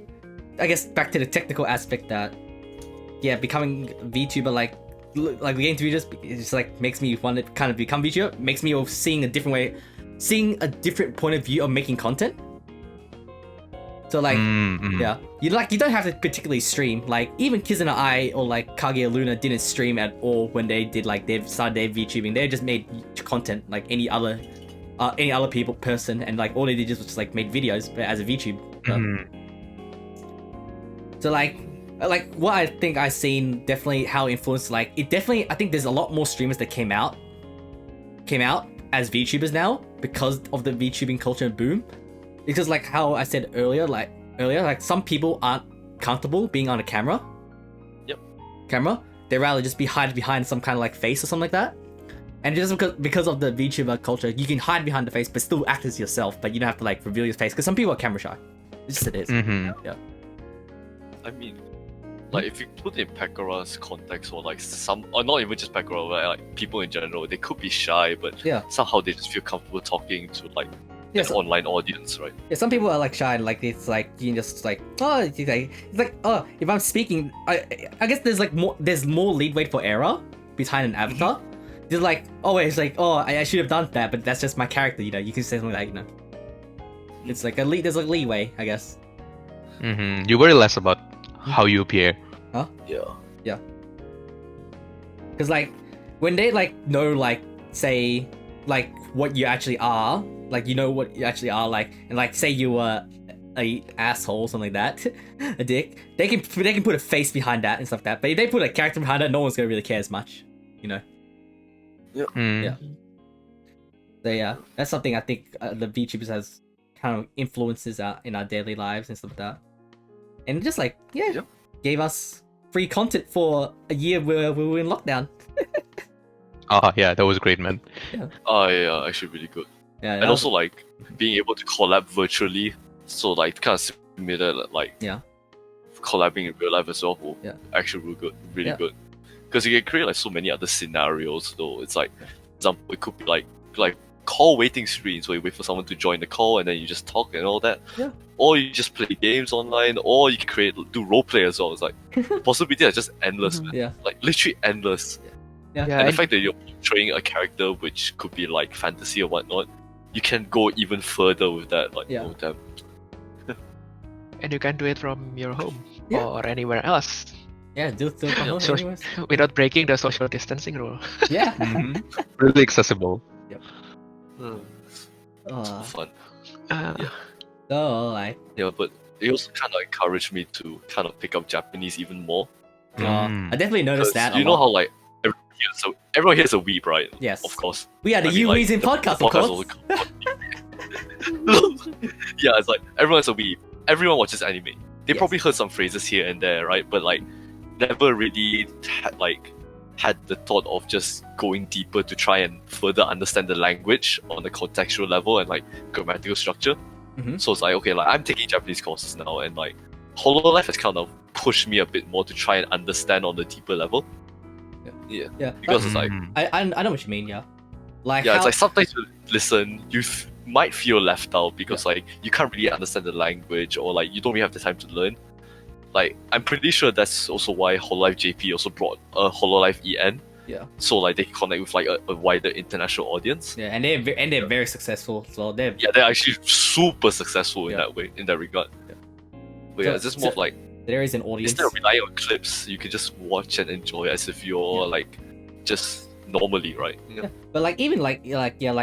I guess back to the technical aspect that becoming VTuber like getting to be just like makes me want to kind of become VTuber, makes me seeing a different point of view of making content. So like you don't have to particularly stream. Like even Kiz and I or like Kage Luna didn't stream at all when they did like they started their VTubing. They just made content like any other person, and like all they did was just like made videos as a VTube. So like what I think I've seen definitely how influenced I think there's a lot more streamers that came out as VTubers now because of the VTubing culture boom. Because like how I said earlier, like some people aren't comfortable being on a camera. They'd rather just be hide behind some kind of like face or something like that. And just because of the VTuber culture, you can hide behind the face but still act as yourself, but you don't have to like reveal your face because some people are camera shy. It's just it is. I mean, like if you put in Pekara's context, or like or not even just Pekara, but like people in general, they could be shy, but somehow they just feel comfortable talking to like an online audience, right? Yeah, some people are like shy, and like it's like you just like it's like if I'm speaking, I guess there's more leeway for error behind an avatar. It's like it's like I should have done that, but that's just my character, you know. You can say something like that, It's like there's a leeway, I guess. You worry less about how you appear. Huh? Yeah. Because like when they like know like say like what you actually are, like you know what you actually are, like, and like say you were a asshole or something like that, a dick, they can put a face behind that and stuff like that. But if they put a character behind that, no one's gonna really care as much, you know. Yeah. So yeah, that's something I think the VTubers has kind of influences in our daily lives and stuff like that. And just like gave us free content for a year where we were in lockdown. Yeah, that was great, man. Yeah, actually really good. Yeah, and also like being able to collab virtually, so like kind of similar like collabing in real life as well. Actually really good, good. Because you can create like so many other scenarios. Though it's like, for example, it could be like call waiting screens where you wait for someone to join the call and then you just talk and all that. Or you just play games online, or you can do roleplay as well. It's like possibilities are just endless, man. Like literally endless. And the fact that you're portraying a character which could be like fantasy or whatnot, you can go even further with that. Like, oh damn. And you can do it from your home or anywhere else. Yeah, do it from home anyways. Without breaking the social distancing rule. Really accessible. It's fun. So like but it also kind of encouraged me to kind of pick up Japanese even more. I definitely noticed that. You know how like everyone here's a weeb, right? Yes, of course. We are the Uwees in podcast, of course. Yeah, it's like everyone's a weeb. Everyone watches anime. They probably heard some phrases here and there, right? But like never really had the thought of just going deeper to try and further understand the language on the contextual level and like grammatical structure. So it's like, okay, like I'm taking Japanese courses now, and like HoloLive has kind of pushed me a bit more to try and understand on the deeper level. Because it's like I know what you mean. Like it's like sometimes you listen, you might feel left out because like you can't really understand the language, or like you don't really have the time to learn. Like I'm pretty sure that's also why HoloLive JP also brought a HoloLive EN. So like they can connect with like a wider international audience. And they're very successful. So they're actually super successful in that way, in that regard. But it's just more of like there is an audience. Instead of relying on clips, you can just watch and enjoy as if you're like just normally, right? But like even like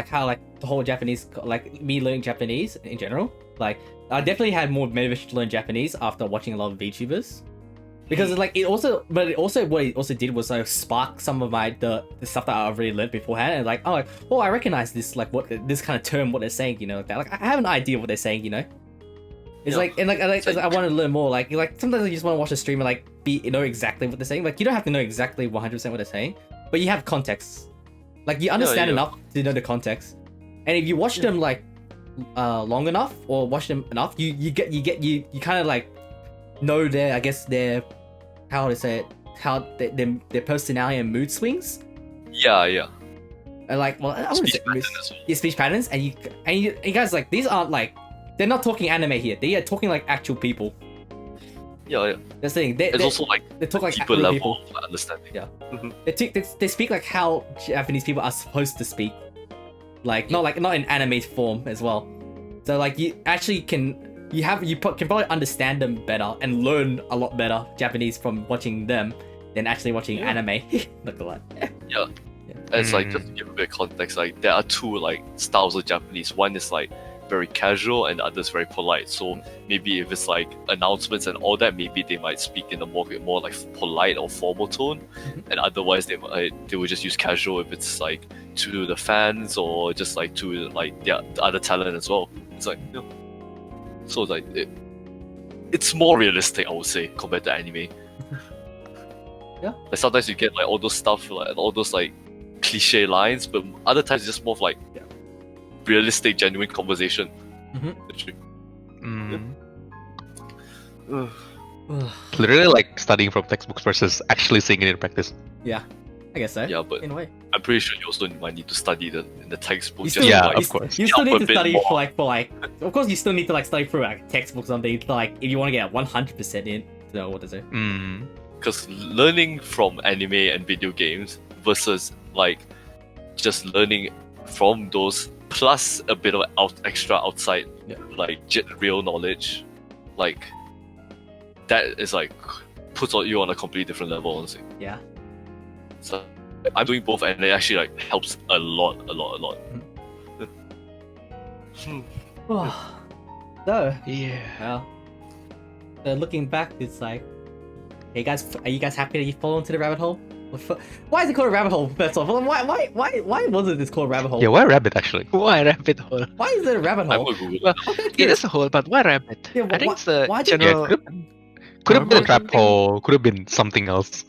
how like the whole Japanese, like me learning Japanese in general, like I definitely had more motivation to learn Japanese after watching a lot of VTubers. Because what it also did was like spark some of the stuff that I already learned beforehand, and like I recognize this, like what this kind of term, what they're saying, you know, like that. Like I have an idea what they're saying, you know. It's like I want to learn more. Like sometimes you just want to watch a stream and like know exactly what they're saying. Like you don't have to know exactly 100% what they're saying, but you have context. Like you understand enough to know the context, and if you watch them like long enough or watch them enough, you kind of like know their how to say it, how their personality and mood swings. And like, well, I wouldn't say speech patterns, and you guys, like, these aren't like, they're not talking anime here. They are talking like actual people. That's the thing. It's also like they talk like deeper actual level people. of understanding. They speak like how Japanese people are supposed to speak, like not in anime form as well. So like you actually can probably understand them better and learn a lot better Japanese from watching them than actually watching anime. Not gonna lie. And it's like, just to give a bit of context, like there are two like styles of Japanese. One is like very casual and the other is very polite. So maybe if it's like announcements and all that, maybe they might speak in a more like polite or formal tone, and otherwise they will just use casual if it's like to the fans or just like to like the other talent as well. It's like, so like it's more realistic, I would say, compared to anime. Like sometimes you get like all those stuff, like all those like cliche lines, but other times it's just more of like realistic, genuine conversation. Literally like studying from textbooks versus actually seeing it in practice. Yeah, I guess so. Yeah, but in a way. I'm pretty sure you also might need to study in the textbook. You just still, Yeah, to, like, of course. You still help need a to bit study more. for like. Of course, you still need to like study through like textbooks or something. Like if you want to get 100% in, to know what to do. Mm. Because learning from anime and video games versus like just learning from those plus a bit of extra outside like real knowledge, like that is like puts you on a completely different level, honestly. Yeah. So I'm doing both, and it actually like helps a lot. So Yeah. well, looking back, it's like, hey guys, are you guys happy that you fall into the rabbit hole? Why is it called a rabbit hole? First off, why wasn't this called rabbit hole? Yeah, why rabbit actually? Why rabbit hole? Why is it a rabbit I'm hole? gonna Google Well, it. it is a hole, but why rabbit? Yeah, I think it's the why did- general. Could have been a normal trap something. hole. Could have been something else.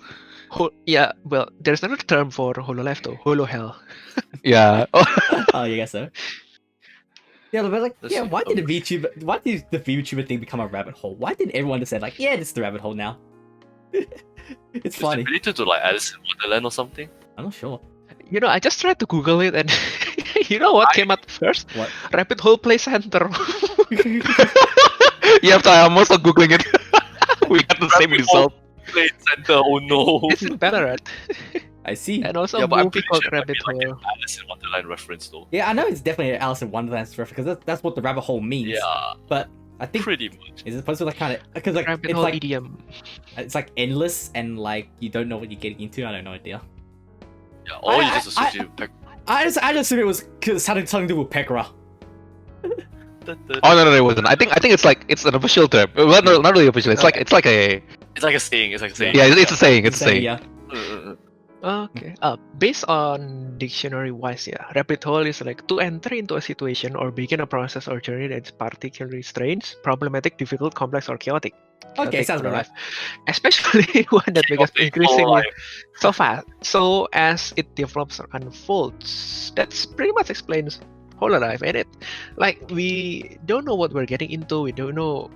Yeah, well, there's another term for Hololive though. Holo hell. Yeah. Oh, you guess so. Yeah, but like, Let's yeah, see. why did the VTuber thing become a rabbit hole? Why didn't everyone just say like, yeah, this is the rabbit hole now? It's Is funny. it related to like Alice in Wonderland or something? I'm not sure. You know, I just tried to Google it, and you know what came up first? What? Rabbit hole play center. Yeah, I'm also googling it. We got the same Rabbit hole. result. Play Center, oh no! It's in Ballarat. I see. And also Yeah, a but I'm movie pretty called sure it might Rabbit be like Hole. an Alice in Wonderland reference though. Yeah, I know it's definitely an Alice in Wonderland reference because that's what the rabbit hole means. Yeah, But I think pretty much. is it supposed to like kind of because like Rabbit it's hole like idiom. it's like endless and like you don't know what you're getting into. I have no idea. Yeah, or you I- just associate with I just assumed it was cause it had something to do with Pekra. Oh no, it wasn't. I think it's like it's an official term. Well, no, not really official. It's like a It's like a saying. It's like a saying. yeah. It's a saying. It's a saying. Yeah. Okay. Based on dictionary wise, yeah, rabbit hole is like to enter into a situation or begin a process or journey that's particularly strange, problematic, difficult, complex, or chaotic. Okay, Chaotic sounds for about life. Especially one that becomes Chaotic for increasingly life. so fast. So as it develops or unfolds, that's pretty much explains Hololive, ain't it? Like we don't know what we're getting into. We don't know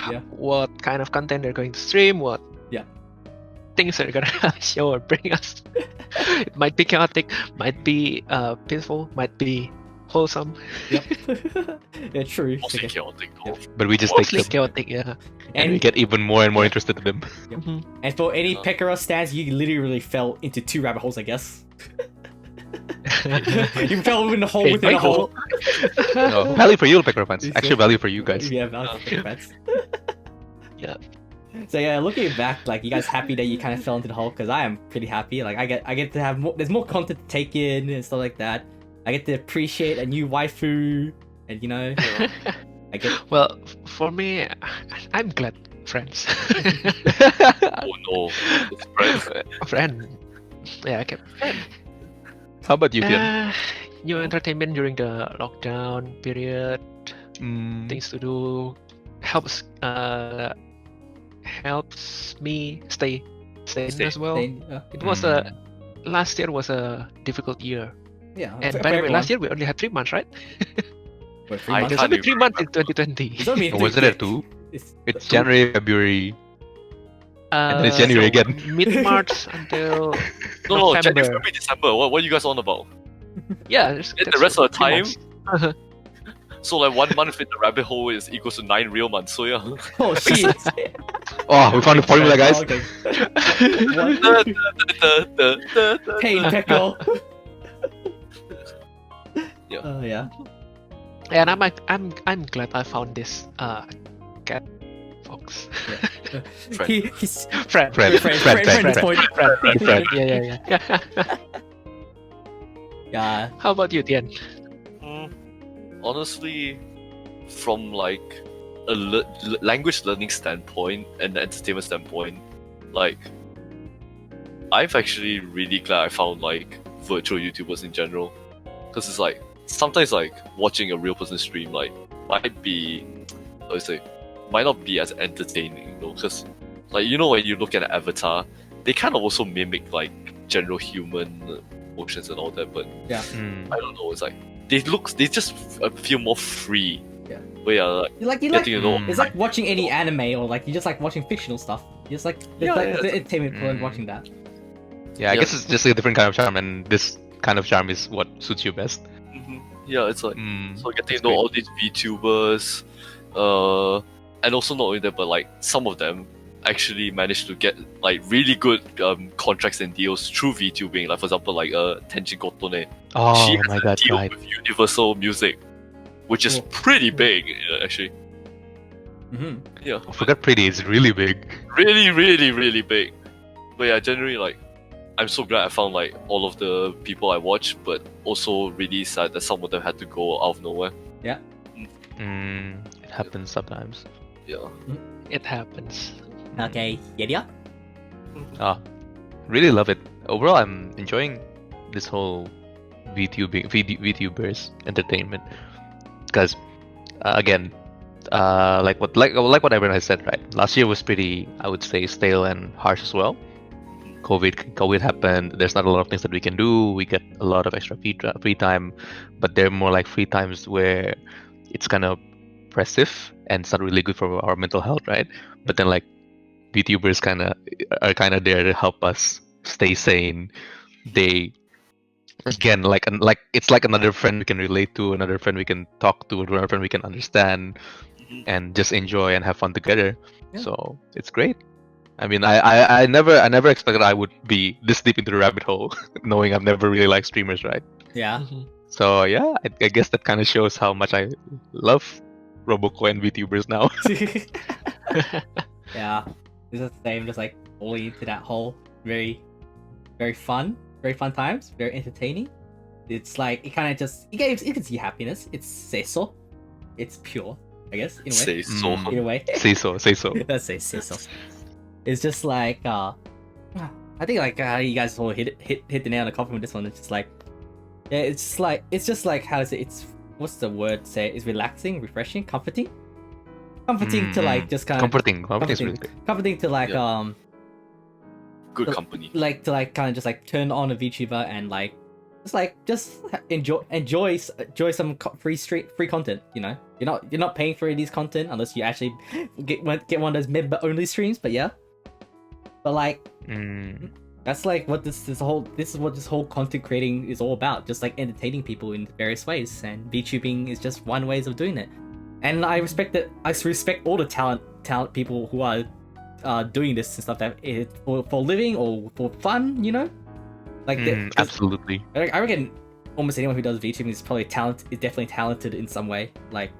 Yeah. what kind of content they're going to stream. What things they're gonna show or bring us. It might be chaotic, might be peaceful, might be wholesome. Yep. Yeah, true. Mostly Okay. chaotic though. But we just take Mostly them chaotic, yeah. and we And get even more and more interested in them. Mhm. and for any Oh. Pekara stands, you literally fell into two rabbit holes, I guess. You fell in a hole Hey, within a Michael. hole. No, value for you, Pekra fans. Actually, value for you guys. Yeah, valid for Pekara fans. Yeah. So yeah, looking back, like you guys happy that you kind of fell into the hole? Because I am pretty happy. Like I get to have more. There's more content to take in and stuff like that. I get to appreciate a new waifu, and you know, I get. Well, for me, I'm glad, friends. Oh no, it's friends. Friend. Yeah, okay. Friend. How about you, Tian? New entertainment during the lockdown period. Things to do helps me stay sane Stay as well. Yeah. It was last year was a difficult year. Yeah. And for by the way, everyone. last year we only had 3 months, right? Wait, 3 I months? There's can't only even 3 months in remember. 2020. It's only Or was it three- there two? It's It's January, February. And then it's January again. Mid-March until No, November. January, February, December. What are you guys on about? yeah. Then the rest of the 3 time, months. so like 1 month in the rabbit hole is equals to 9 real months. So yeah. Oh shit! Oh, we found the formula, guys. Oh, okay. Pain. Pain Pekko. Yeah. Oh yeah. And I'm glad I found this cat folks. Friend. He's Friend. friend. Point. Friend. Yeah. Yeah. How about you, Tien? Honestly, from like a language learning standpoint and entertainment standpoint, like I've actually really glad I found like virtual YouTubers in general, because it's like sometimes like watching a real person stream like might be, how do I say, might not be as entertaining, you know, because like you know when you look at an avatar, they kind of also mimic like general human emotions and all that, but I don't know, it's like they just feel more free. Yeah. But yeah, like, You like getting to know. it's like watching any anime or like you just like watching fictional stuff. You just like it's like the entertainment for watching that. Yeah, I guess it's just a different kind of charm, and this kind of charm is what suits you best. Yeah, it's like so getting to know great. all these VTubers, and also not only that, but like some of them actually managed to get like really good contracts and deals through VTubing. Like for example, like Tenjin Kotone. Oh She has my a god, deal right. with Universal Music, which is pretty big actually. Yeah, I forgot Pretty is really big. really, really, really big. But yeah, generally like, I'm so glad I found like all of the people I watch, but also really sad that some of them had to go out of nowhere. It happens sometimes. Yeah. It happens. Okay, Yediya? Really love it. Overall, I'm enjoying this whole VTubers entertainment because again, like what everyone has said, right? Last year was pretty, I would say, stale and harsh as well. COVID happened. There's not a lot of things that we can do. We get a lot of extra free time, but they're more like free times where it's kind of oppressive and it's not really good for our mental health, right? But then like VTubers are kind of there to help us stay sane. They again like it's like another friend we can relate to, another friend we can talk to, another friend we can understand, and just enjoy and have fun together. Yeah. So it's great. I mean, I never expected I would be this deep into the rabbit hole, knowing I've never really liked streamers, right? Yeah. So yeah, I guess that kind of shows how much I love Roboco and VTubers now. Yeah. It's the same, just like falling into that whole very fun times, very entertaining. It's like it kind of just it gives you happiness. It's seiso. It's pure, I guess, in a way. Say so. In a way. Say so. Let's say seiso. It's just like I think like you guys all hit the nail on the coffin with this one. It's just like it's just like how is it? It's what's the word? Say it's relaxing, refreshing, comforting to like just kind of comforting is really good. comforting to like Good company. like to like kind of just like turn on a VTuber and like just enjoy some free content. You know, you're not paying for these content unless you actually get one of those member only streams. But yeah, but like that's like what this is what this whole content creating is all about. Just like entertaining people in various ways, and VTubing is just one ways of doing it. And I respect that. I respect all the talent people who are doing this and stuff that for a living or for fun. You know, like absolutely. I reckon almost anyone who does VTubing is probably definitely talented in some way. Like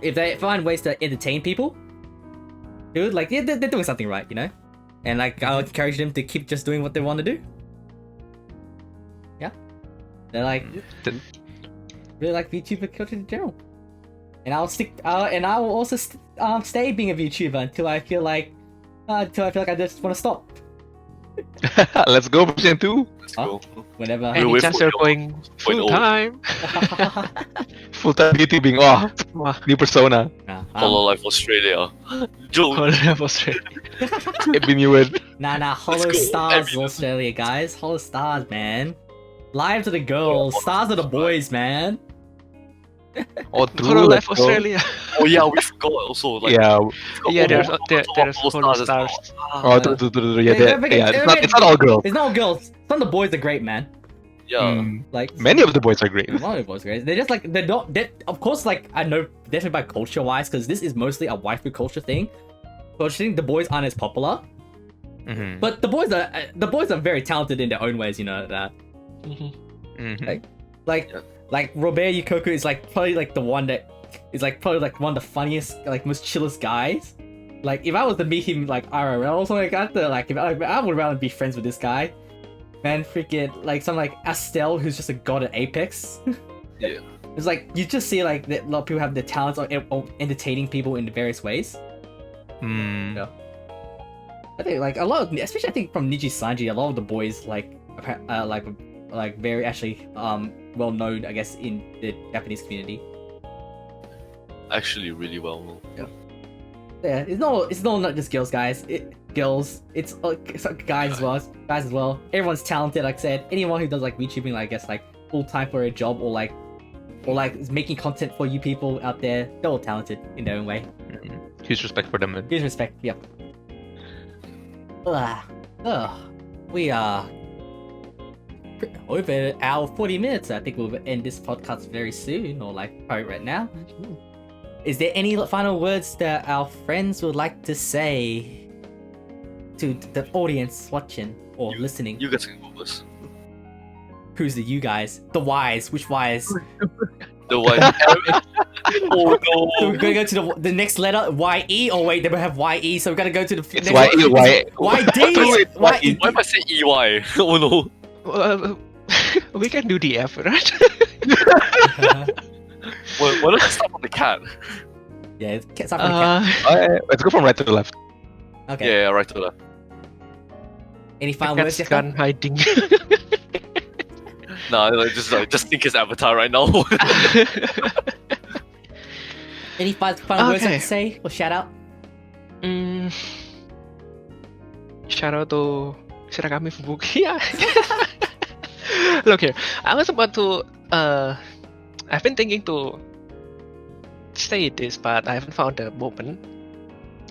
if they find ways to entertain people, dude, like they're doing something right, you know. And like I would encourage them to keep just doing what they want to do. Yeah, they're like really like VTuber culture in general. And I'll will also stay being a VTuber until I feel like I just want to stop. Let's go, version 2. Let's go. Whenever. We'll Any wait chance for you're your going 2.0. full time? Full-time VTubing. Oh, new persona. Hololive Australia. Joe. Hololive Australia. NewiN. Nah, Hollow Let's go. Stars Everyone. Australia, guys. Hollow Stars, man. Live to the girls, stars to the boys, man. Oh, true. Hololive let's go. Australia. Oh yeah, we forgot also. Like, Yeah. Yeah, there's Hollow Hollow Stars as well. Stars. Oh, true. Yeah, Don't forget- it's not all girls. It's not all girls. Some of the boys are great, man. Yeah. Like Many of the boys are great. a lot of the boys are great. They're just like of course, like I know definitely by culture wise, because this is mostly a waifu culture thing. The boys aren't as popular, but the boys are very talented in their own ways. You know that. Like Robert Yukoku is like probably like the one that is like probably like one of the funniest, like most chillest guys. Like if I was to meet him like IRL or something like that, I would rather be friends with this guy. Man, freaking like some like Astel who's just a god at Apex. Yeah. It's like you just see like that a lot of people have the talents of entertaining people in various ways. Yeah. I think like a lot of, especially I think from Niji Sanji, a lot of the boys like very actually well known, I guess, in the Japanese community. Actually, really well known. Yeah, it's not just girls, guys. It's guys as well. Everyone's talented, like I said. Anyone who does like VTubing, like, I guess like full time for a job or like or like is making content for you people out there. They're all talented in their own way. Huge respect for them, man. Huge respect. Yep. We are over our 40 minutes. I think we'll end this podcast very soon, or like probably right now. Is there any final words that our friends would like to say to the audience watching or listening? You guys can go first. Who's the you guys? The wise. Which wise? The one. Oh So no. we're gonna go to the next letter, Y-E. Oh wait, they don't have Y-E, so we gotta go to the It's next Y-E, Y-E. Y-D. Why if I say EY? Oh no. We can do the F, right? Why don't you start on the cat? Yeah, it's something like Alright, let's go from right to the left. that. Okay. Yeah, right to left. Any The final words? cat's Yefta? gone hiding. Nah, just think his avatar right now. Any final words Okay. to say or shout out? Shout out to Shirakami Fubuki. Look here, I was about to. I've been thinking to say this, but I haven't found the moment,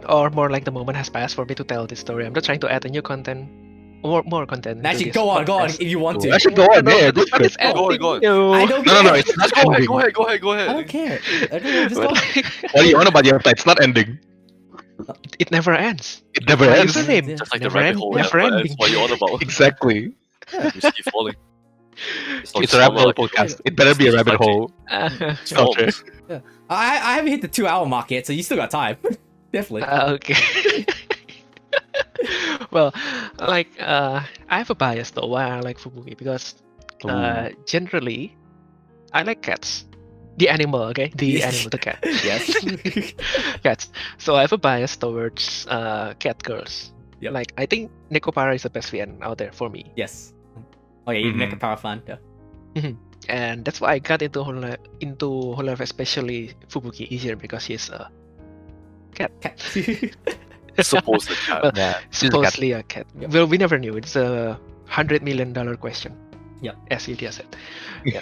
or more like the moment has passed for me to tell this story. I'm just trying to add a new content, more content. into Actually, this go on podcast. if you want to. Actually, go on, yeah, this But is it's good. Go on, ending, go on. yo. I don't No, care. no, it's not Go ending. ahead, go ahead, go ahead. I don't care. I don't know, just go. What are you on about, Yefta? It's not ending. It never ends. It never My ends. username. Just like the Never rabbit end- hole. never Yeah, ending. that's what you're on about. Exactly. You just keep falling. It's a rabbit hole podcast. It better be a rabbit hole. Culture. I haven't hit the 2-hour mark yet, so you still got time. Definitely. Okay. Well, like I have a bias though why I like Fubuki because generally I like cats. The animal, okay? The Yes. animal, the cat. Yes. Cats. So I have a bias towards cat girls. Yep. Like I think Nekopara is the best VN out there for me. Yes. Oh yeah, you Mhm. make a power fan. Yeah. And that's why I got into Hololive, especially Fubuki easier because she's a Cat. Supposed to cat. Well, Yeah, she's a cat. supposedly a cat. Yep. Well, we never knew. It's a $100 million question. Yep. As Yediya said. Yeah.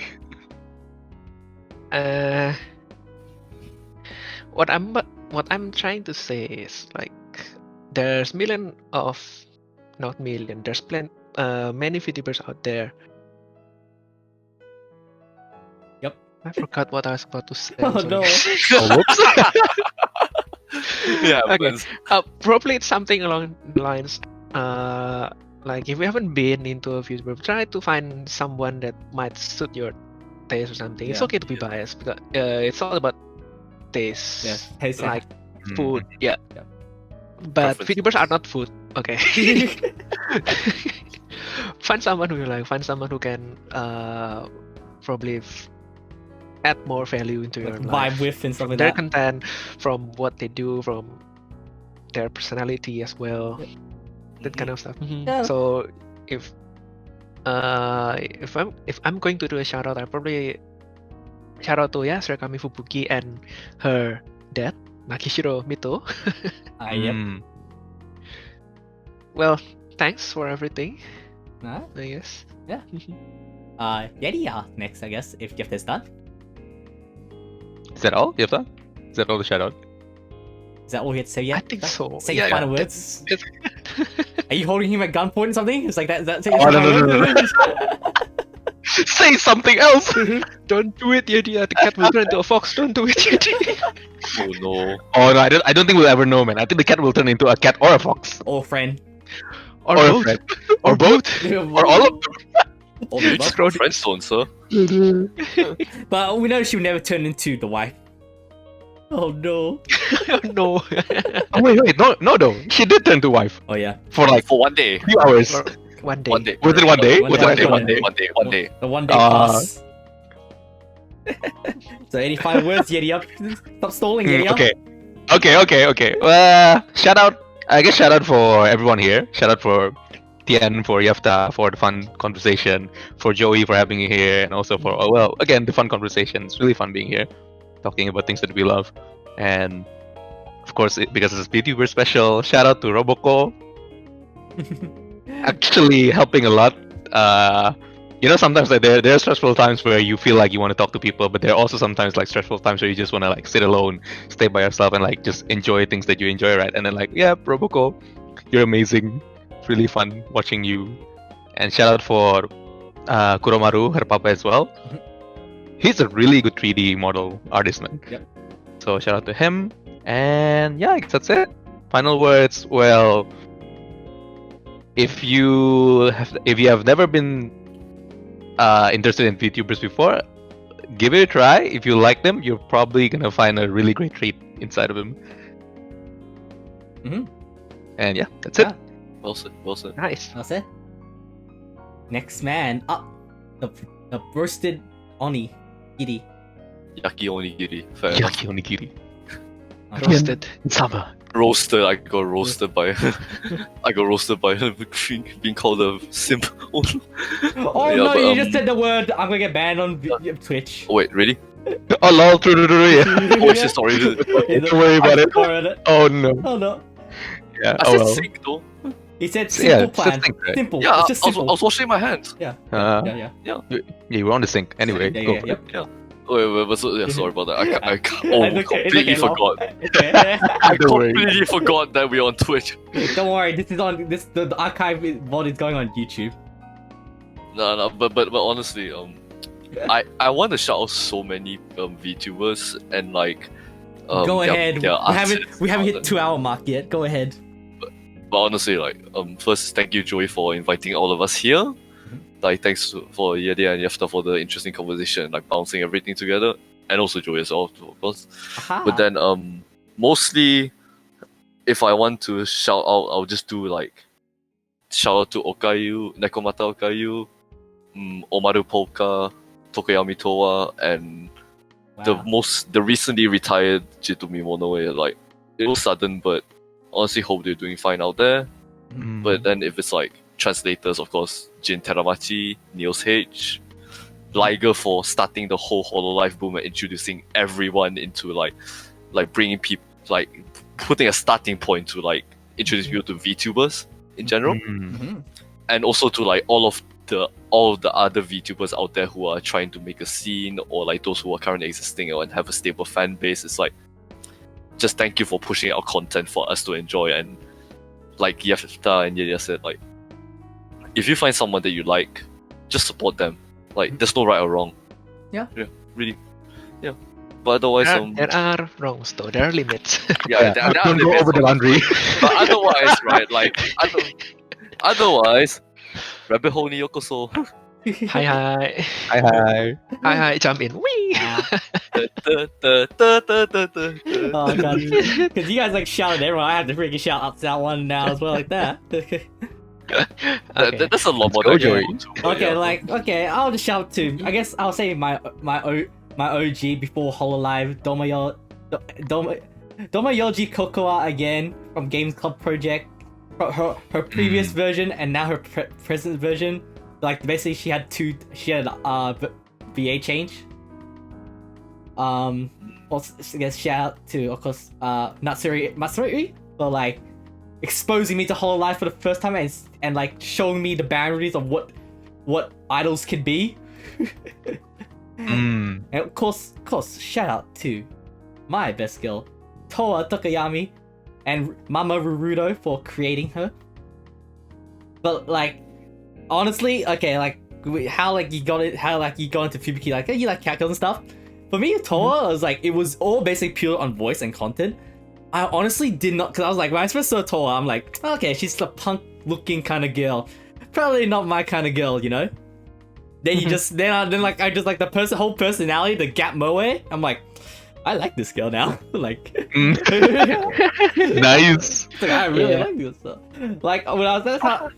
What I'm trying to say is like there's there's many Vtubers out there. Yep. I forgot what I was about to say. Oh, sorry. no. Oh, whoops. Yeah, Okay. but Probably it's something along the lines. Like if you haven't been into a Vtuber, try to find someone that might suit your taste or something. It's Yeah. okay to be biased because it's all about taste. Yes. Taste, yeah. Like food, yeah. Yeah. But Preference. Vtubers are not food. Okay. Find someone who you like. Find someone who can probably add more value into your Like life. vibe with and stuff like Their that. content, from what they do, from their personality as well, that kind of stuff. Yeah. So if I'm going to do a shout out, I probably shout out to Shirakami Fubuki and her dad Nakishiro Mito. Yep. Well, thanks for everything. Alright. I guess. Yediya next, I guess, if Gift is done. Is that all, Yefta? Is that all the shout out? Is that all you had to say yet? I think so. Say Yeah, final yeah. words. Are you holding him at gunpoint or something? It's like that. That's Oh, no. Say something else! Don't do it, Yediya. The cat will turn into a fox. Don't do it, Yediya. oh no. Oh no, I don't think we'll ever know, man. I think the cat will turn into a cat or a fox. Or friend. Or a both. friend. Or both. Or all of them. Or the above. Throw- Friendzone, sir. But we know she'll never turn into the wife. Oh no. No. Oh wait, no, though. She did turn to wife Oh yeah. for like For 1 day. a few hours. For one day. 1 day. Was it 1 day? One Was day, it One day, one one day, one day. The 1 day Uh, pass. So any final words, Yediya? Stop stalling, Yediya. Okay. Shout out. I guess shout out for everyone here. Shout out for Tien, for Yefta, for the fun conversation, for Joey for having me here, and also for again the fun conversation. It's really fun being here, talking about things that we love, and of course because it's a Vtuber special. Shout out to Roboco, actually helping a lot. you know, sometimes like there are stressful times where you feel like you want to talk to people, but there are also sometimes like stressful times where you just want to like sit alone, stay by yourself, and like just enjoy things that you enjoy, right? And then like, yeah, Roboco, you're amazing. It's really fun watching you. And shout out for Kuromaru, her papa as well. He's a really good 3D model artist, man. Yep. So shout out to him. And yeah, I guess that's it. Final words. Well, if you have never been interested in VTubers before, give it a try. If you like them, you're probably gonna find a really great treat inside of them. And yeah, that's it. Well said. Well said. Nice. That's it. Next man up, the roasted oni, Giri. Yaki onigiri. Fair enough. Yaki onigiri. Roasted. Summer. Roasted. I got roasted by. I got roasted by being called a simp. Oh Yeah, no! but, You just said the word. I'm gonna get banned on Twitch. Oh, wait, really? Oh lol, true, yeah. Oh, shit, sorry. Don't worry about it. Oh no. Oh no! Yeah. I Oh said well. sink though. He said Yeah, simple it's plan. just think, right? Simple. Yeah, It's just I simple. was washing my hands. Yeah. Yeah, Yeah. you were on the sink anyway. Yeah, go yeah, for yep. it. Yeah. Wait, but so, yeah, sorry about that. I It's completely okay, lol. forgot. Okay. I Don't worry. completely forgot that we're on Twitch. Don't worry. This is on. The archive VOD is going on YouTube. No, but honestly, I want to shout out so many VTubers and like. Go ahead. their We haven't hit artists. 2-hour mark yet. Go ahead. But honestly, like, first, thank you, Joey, for inviting all of us here. Like, thanks for Yediya and Yefta for the interesting conversation, like bouncing everything together, and also Joey as well, of course. Aha. But then, mostly, if I want to shout out, I'll just do like shout out to Okayu, Nekomata Okayu, Omaru Polka, Tokoyami Towa, and the recently retired Jitomi Monoe. Like, it was sudden, but honestly hope they're doing fine out there. But then if it's like translators, of course, Jin Teramachi, Niels H, Liger for starting the whole Hololive boom and introducing everyone into like bringing people, like putting a starting point to like introduce people to VTubers in general, and also to like all of the other VTubers out there who are trying to make a scene, or like those who are currently existing and have a stable fan base. It's like, just thank you for pushing out content for us to enjoy. And like Yefta and Yediya said, like, if you find someone that you like, just support them. Like, there's no right or wrong. Yeah, really. Yeah. But otherwise, There are wrongs though. There are limits. there are Don't go limits, over the laundry. But otherwise, right? Like, otherwise, Rabbit Hole ni yokoso. Hi. Hi. Jump in. Wee. Oh god. Because you guys like shouted everyone, I have to freaking shout out that one now as well, like that. Okay. That's a lot more Let's go, than I Joey. want to, but yeah. Okay, I'll just shout to, I guess I'll say my OG before Hololive, Domayoji Kokoa again from Games Club Project. Her previous version and now her present version. Like basically she had VA change. Also, I guess shout out to, of course, Matsuri for like exposing me to Hololive for the first time and like showing me the boundaries of what idols can be. And of course, shout out to my best girl, Toa Tokoyami, and Mama Rurudo for creating her. But like, honestly, okay, like how you got into Fubuki, like you like characters and stuff. For me, Toa was like, it was all basically pure on voice and content. I honestly did not, because I was like, when I first saw Toa, I'm like, okay, she's a punk-looking kind of girl, probably not my kind of girl, you know. Then I just like the whole personality, the Gap Moe. I'm like, I like this girl now. Like, Nice. like, I really like this stuff. Like when I was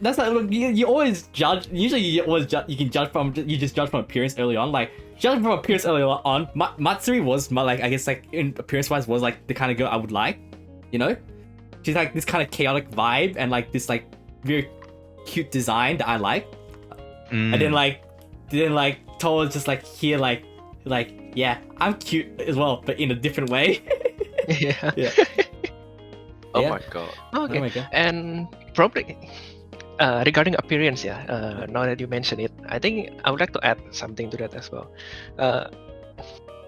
that's how you always judge. Usually you can judge from appearance early on. Like judging from appearance early on, Matsuri was like, I guess like in appearance wise was like the kind of girl I would like. You know, she's like this kind of chaotic vibe and like this like very cute design that I like. And then like Toa's just like here like yeah, I'm cute as well, but in a different way. Yeah. Oh Yeah. my god. Okay. Oh my god. And probably regarding appearance, now that you mention it, I think I would like to add something to that as well.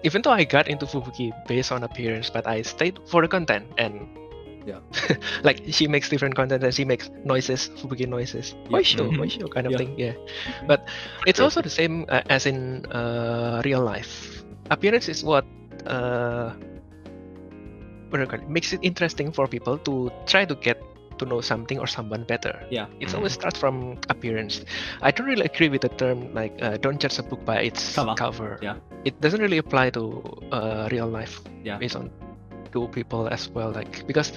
Even though I got into Fubuki based on appearance, but I stayed for the content, and like she makes different content and she makes noises, Fubuki noises, Oisho kind of thing. Yeah, but it's also the same as in real life. Appearance is what makes it interesting for people to try to get to know something or someone better. Yeah, it always starts from appearance. I don't really agree with the term like don't judge a book by its cover. Yeah, it doesn't really apply to real life. Yeah, based on two people as well. Like because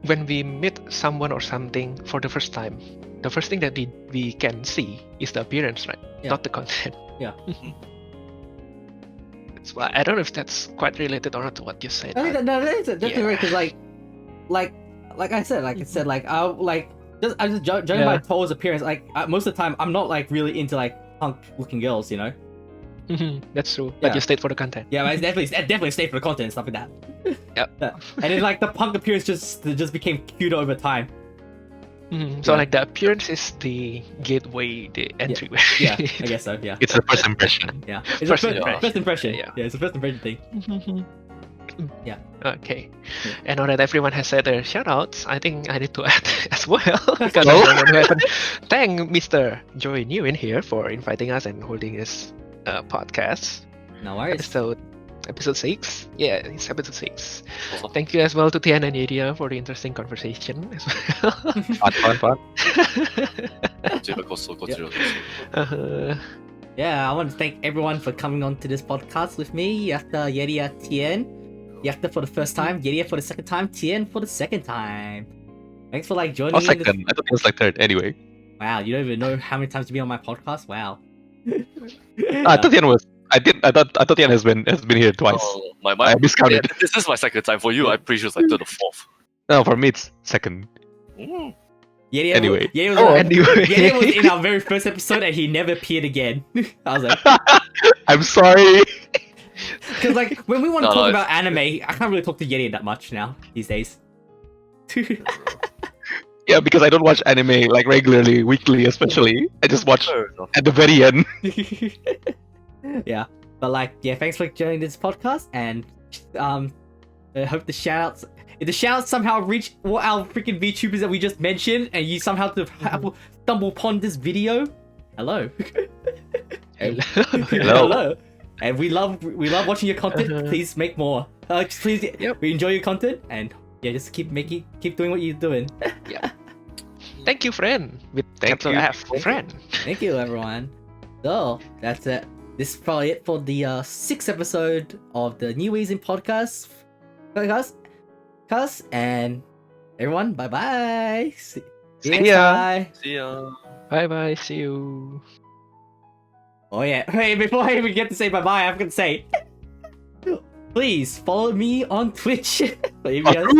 when we meet someone or something for the first time, the first thing that we can see is the appearance, right? Not the content. Yeah. That's why I don't know if that's quite related or not to what you said. I think that's definitely right, because like I said, I'm just judging by To's appearance. Like most of the time, I'm not like really into like punk-looking girls, you know. That's true. But you stayed for the content. Yeah, I definitely stayed for the content and stuff like that. Yeah. And then like the punk appearance just became cuter over time. So like the appearance is the gateway, the entryway. Yeah, I guess so. Yeah. It's the first impression. Yeah. It's first impression. Yeah, it's a first impression thing. Yeah. Okay. And now that everyone has said their shoutouts, I think I need to add as well because I haven't thank Mr. joeynewin here for inviting us and holding this podcast. No worries. Episode 6. Yeah, it's episode 6. Thank you as well to Tien and Yediya for the interesting conversation as well. Fun. Yeah, I want to thank everyone for coming on to this podcast with me. Yefta, Yediya, Tien. Yefta for the first time, Yediya for the second time, Tien for the second time. Thanks for like joining me. Second. I thought it was like third. Anyway. Wow, you don't even know how many times you've been on my podcast. Wow. I thought Tien was. I thought Tien has been here twice. Oh, I miscounted. Yeah, this is my second time. For you, I'm pretty sure it's like the fourth. No, for me it's second. Yediya was in our very first episode and he never appeared again. I was like, I'm sorry. Because like when we want to talk about anime, I can't really talk to Yediya that much now these days. Yeah, because I don't watch anime like regularly, weekly especially. I just watch at the very end. Yeah, but like, thanks for joining this podcast, and I hope the shoutouts, if the shoutouts somehow reach all our freaking VTubers that we just mentioned, and you somehow stumble upon this video, hello. Hello. And we love watching your content. Please make more. Please, we enjoy your content, and just keep doing what you're doing. Yeah. Thank you, friend. With capital F, friend. Thank you, everyone. So that's it. This is probably it for the 6th episode of the NewiN podcast. And everyone, bye bye. See ya. See ya. Bye bye. See you. Oh yeah. Hey, before I even get to say bye bye, I'm gonna say, please follow me on Twitch. Please follow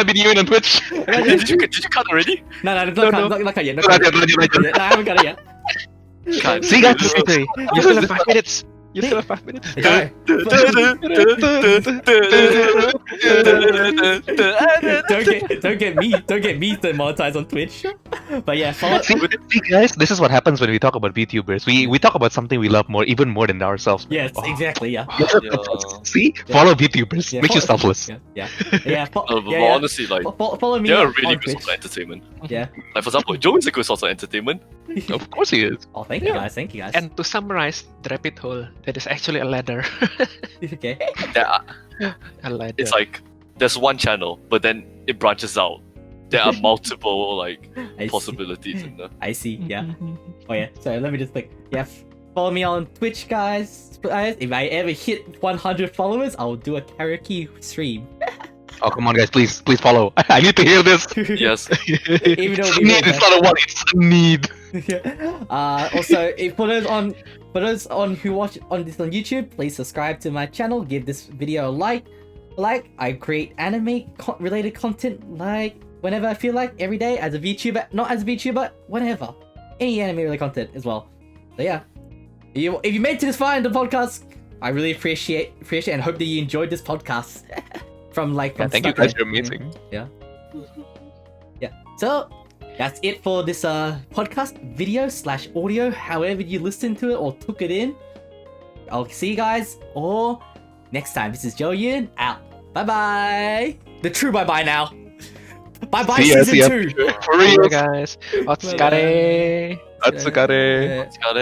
NewiN on Twitch. Did you cut already? No, not cut yet. I haven't cut it yet. See you guys. You still have 5 minutes. You still have 5 minutes. Don't get me demonetized on Twitch. But yeah, follow. See guys, this is what happens when we talk about VTubers. We talk about something we love even more than ourselves. Yes, exactly. Yeah. See, follow VTubers. Makes you selfless. Honestly, like follow me. They're a really on good Twitch. source of entertainment. Yeah. Like for example, Joe is a good source of entertainment. Of course he is. Oh, thank you guys. And to summarize the rabbit hole, that is actually a ladder. Okay. A ladder. It's like there's one channel, but then it branches out. There are multiple like possibilities in there. I see. Yeah. Oh yeah. So let me just think. Yeah. Follow me on Twitch, guys. If I ever hit 100 followers, I'll do a karaoke stream. Oh come on, guys! Please follow. I need to hear this. Yes. Even though it's not a want, it's a need. Also, for those who watch on YouTube, please subscribe to my channel. Give this video a like. I create anime related content like whenever I feel like, every day as a VTuber, not as a VTuber, whatever, any anime related content as well. So yeah, if you made it to this far in the podcast, I really appreciate and hope that you enjoyed this podcast. From thank you guys, you're amazing. Yeah. So that's it for this podcast video / audio, however you listened to it or took it in. I'll see you guys all next time. This is joeynewin out. Bye bye. The true bye bye now. Bye bye See ya, see ya. season 2. For real, guys. Otsukare. Atsukare. It's got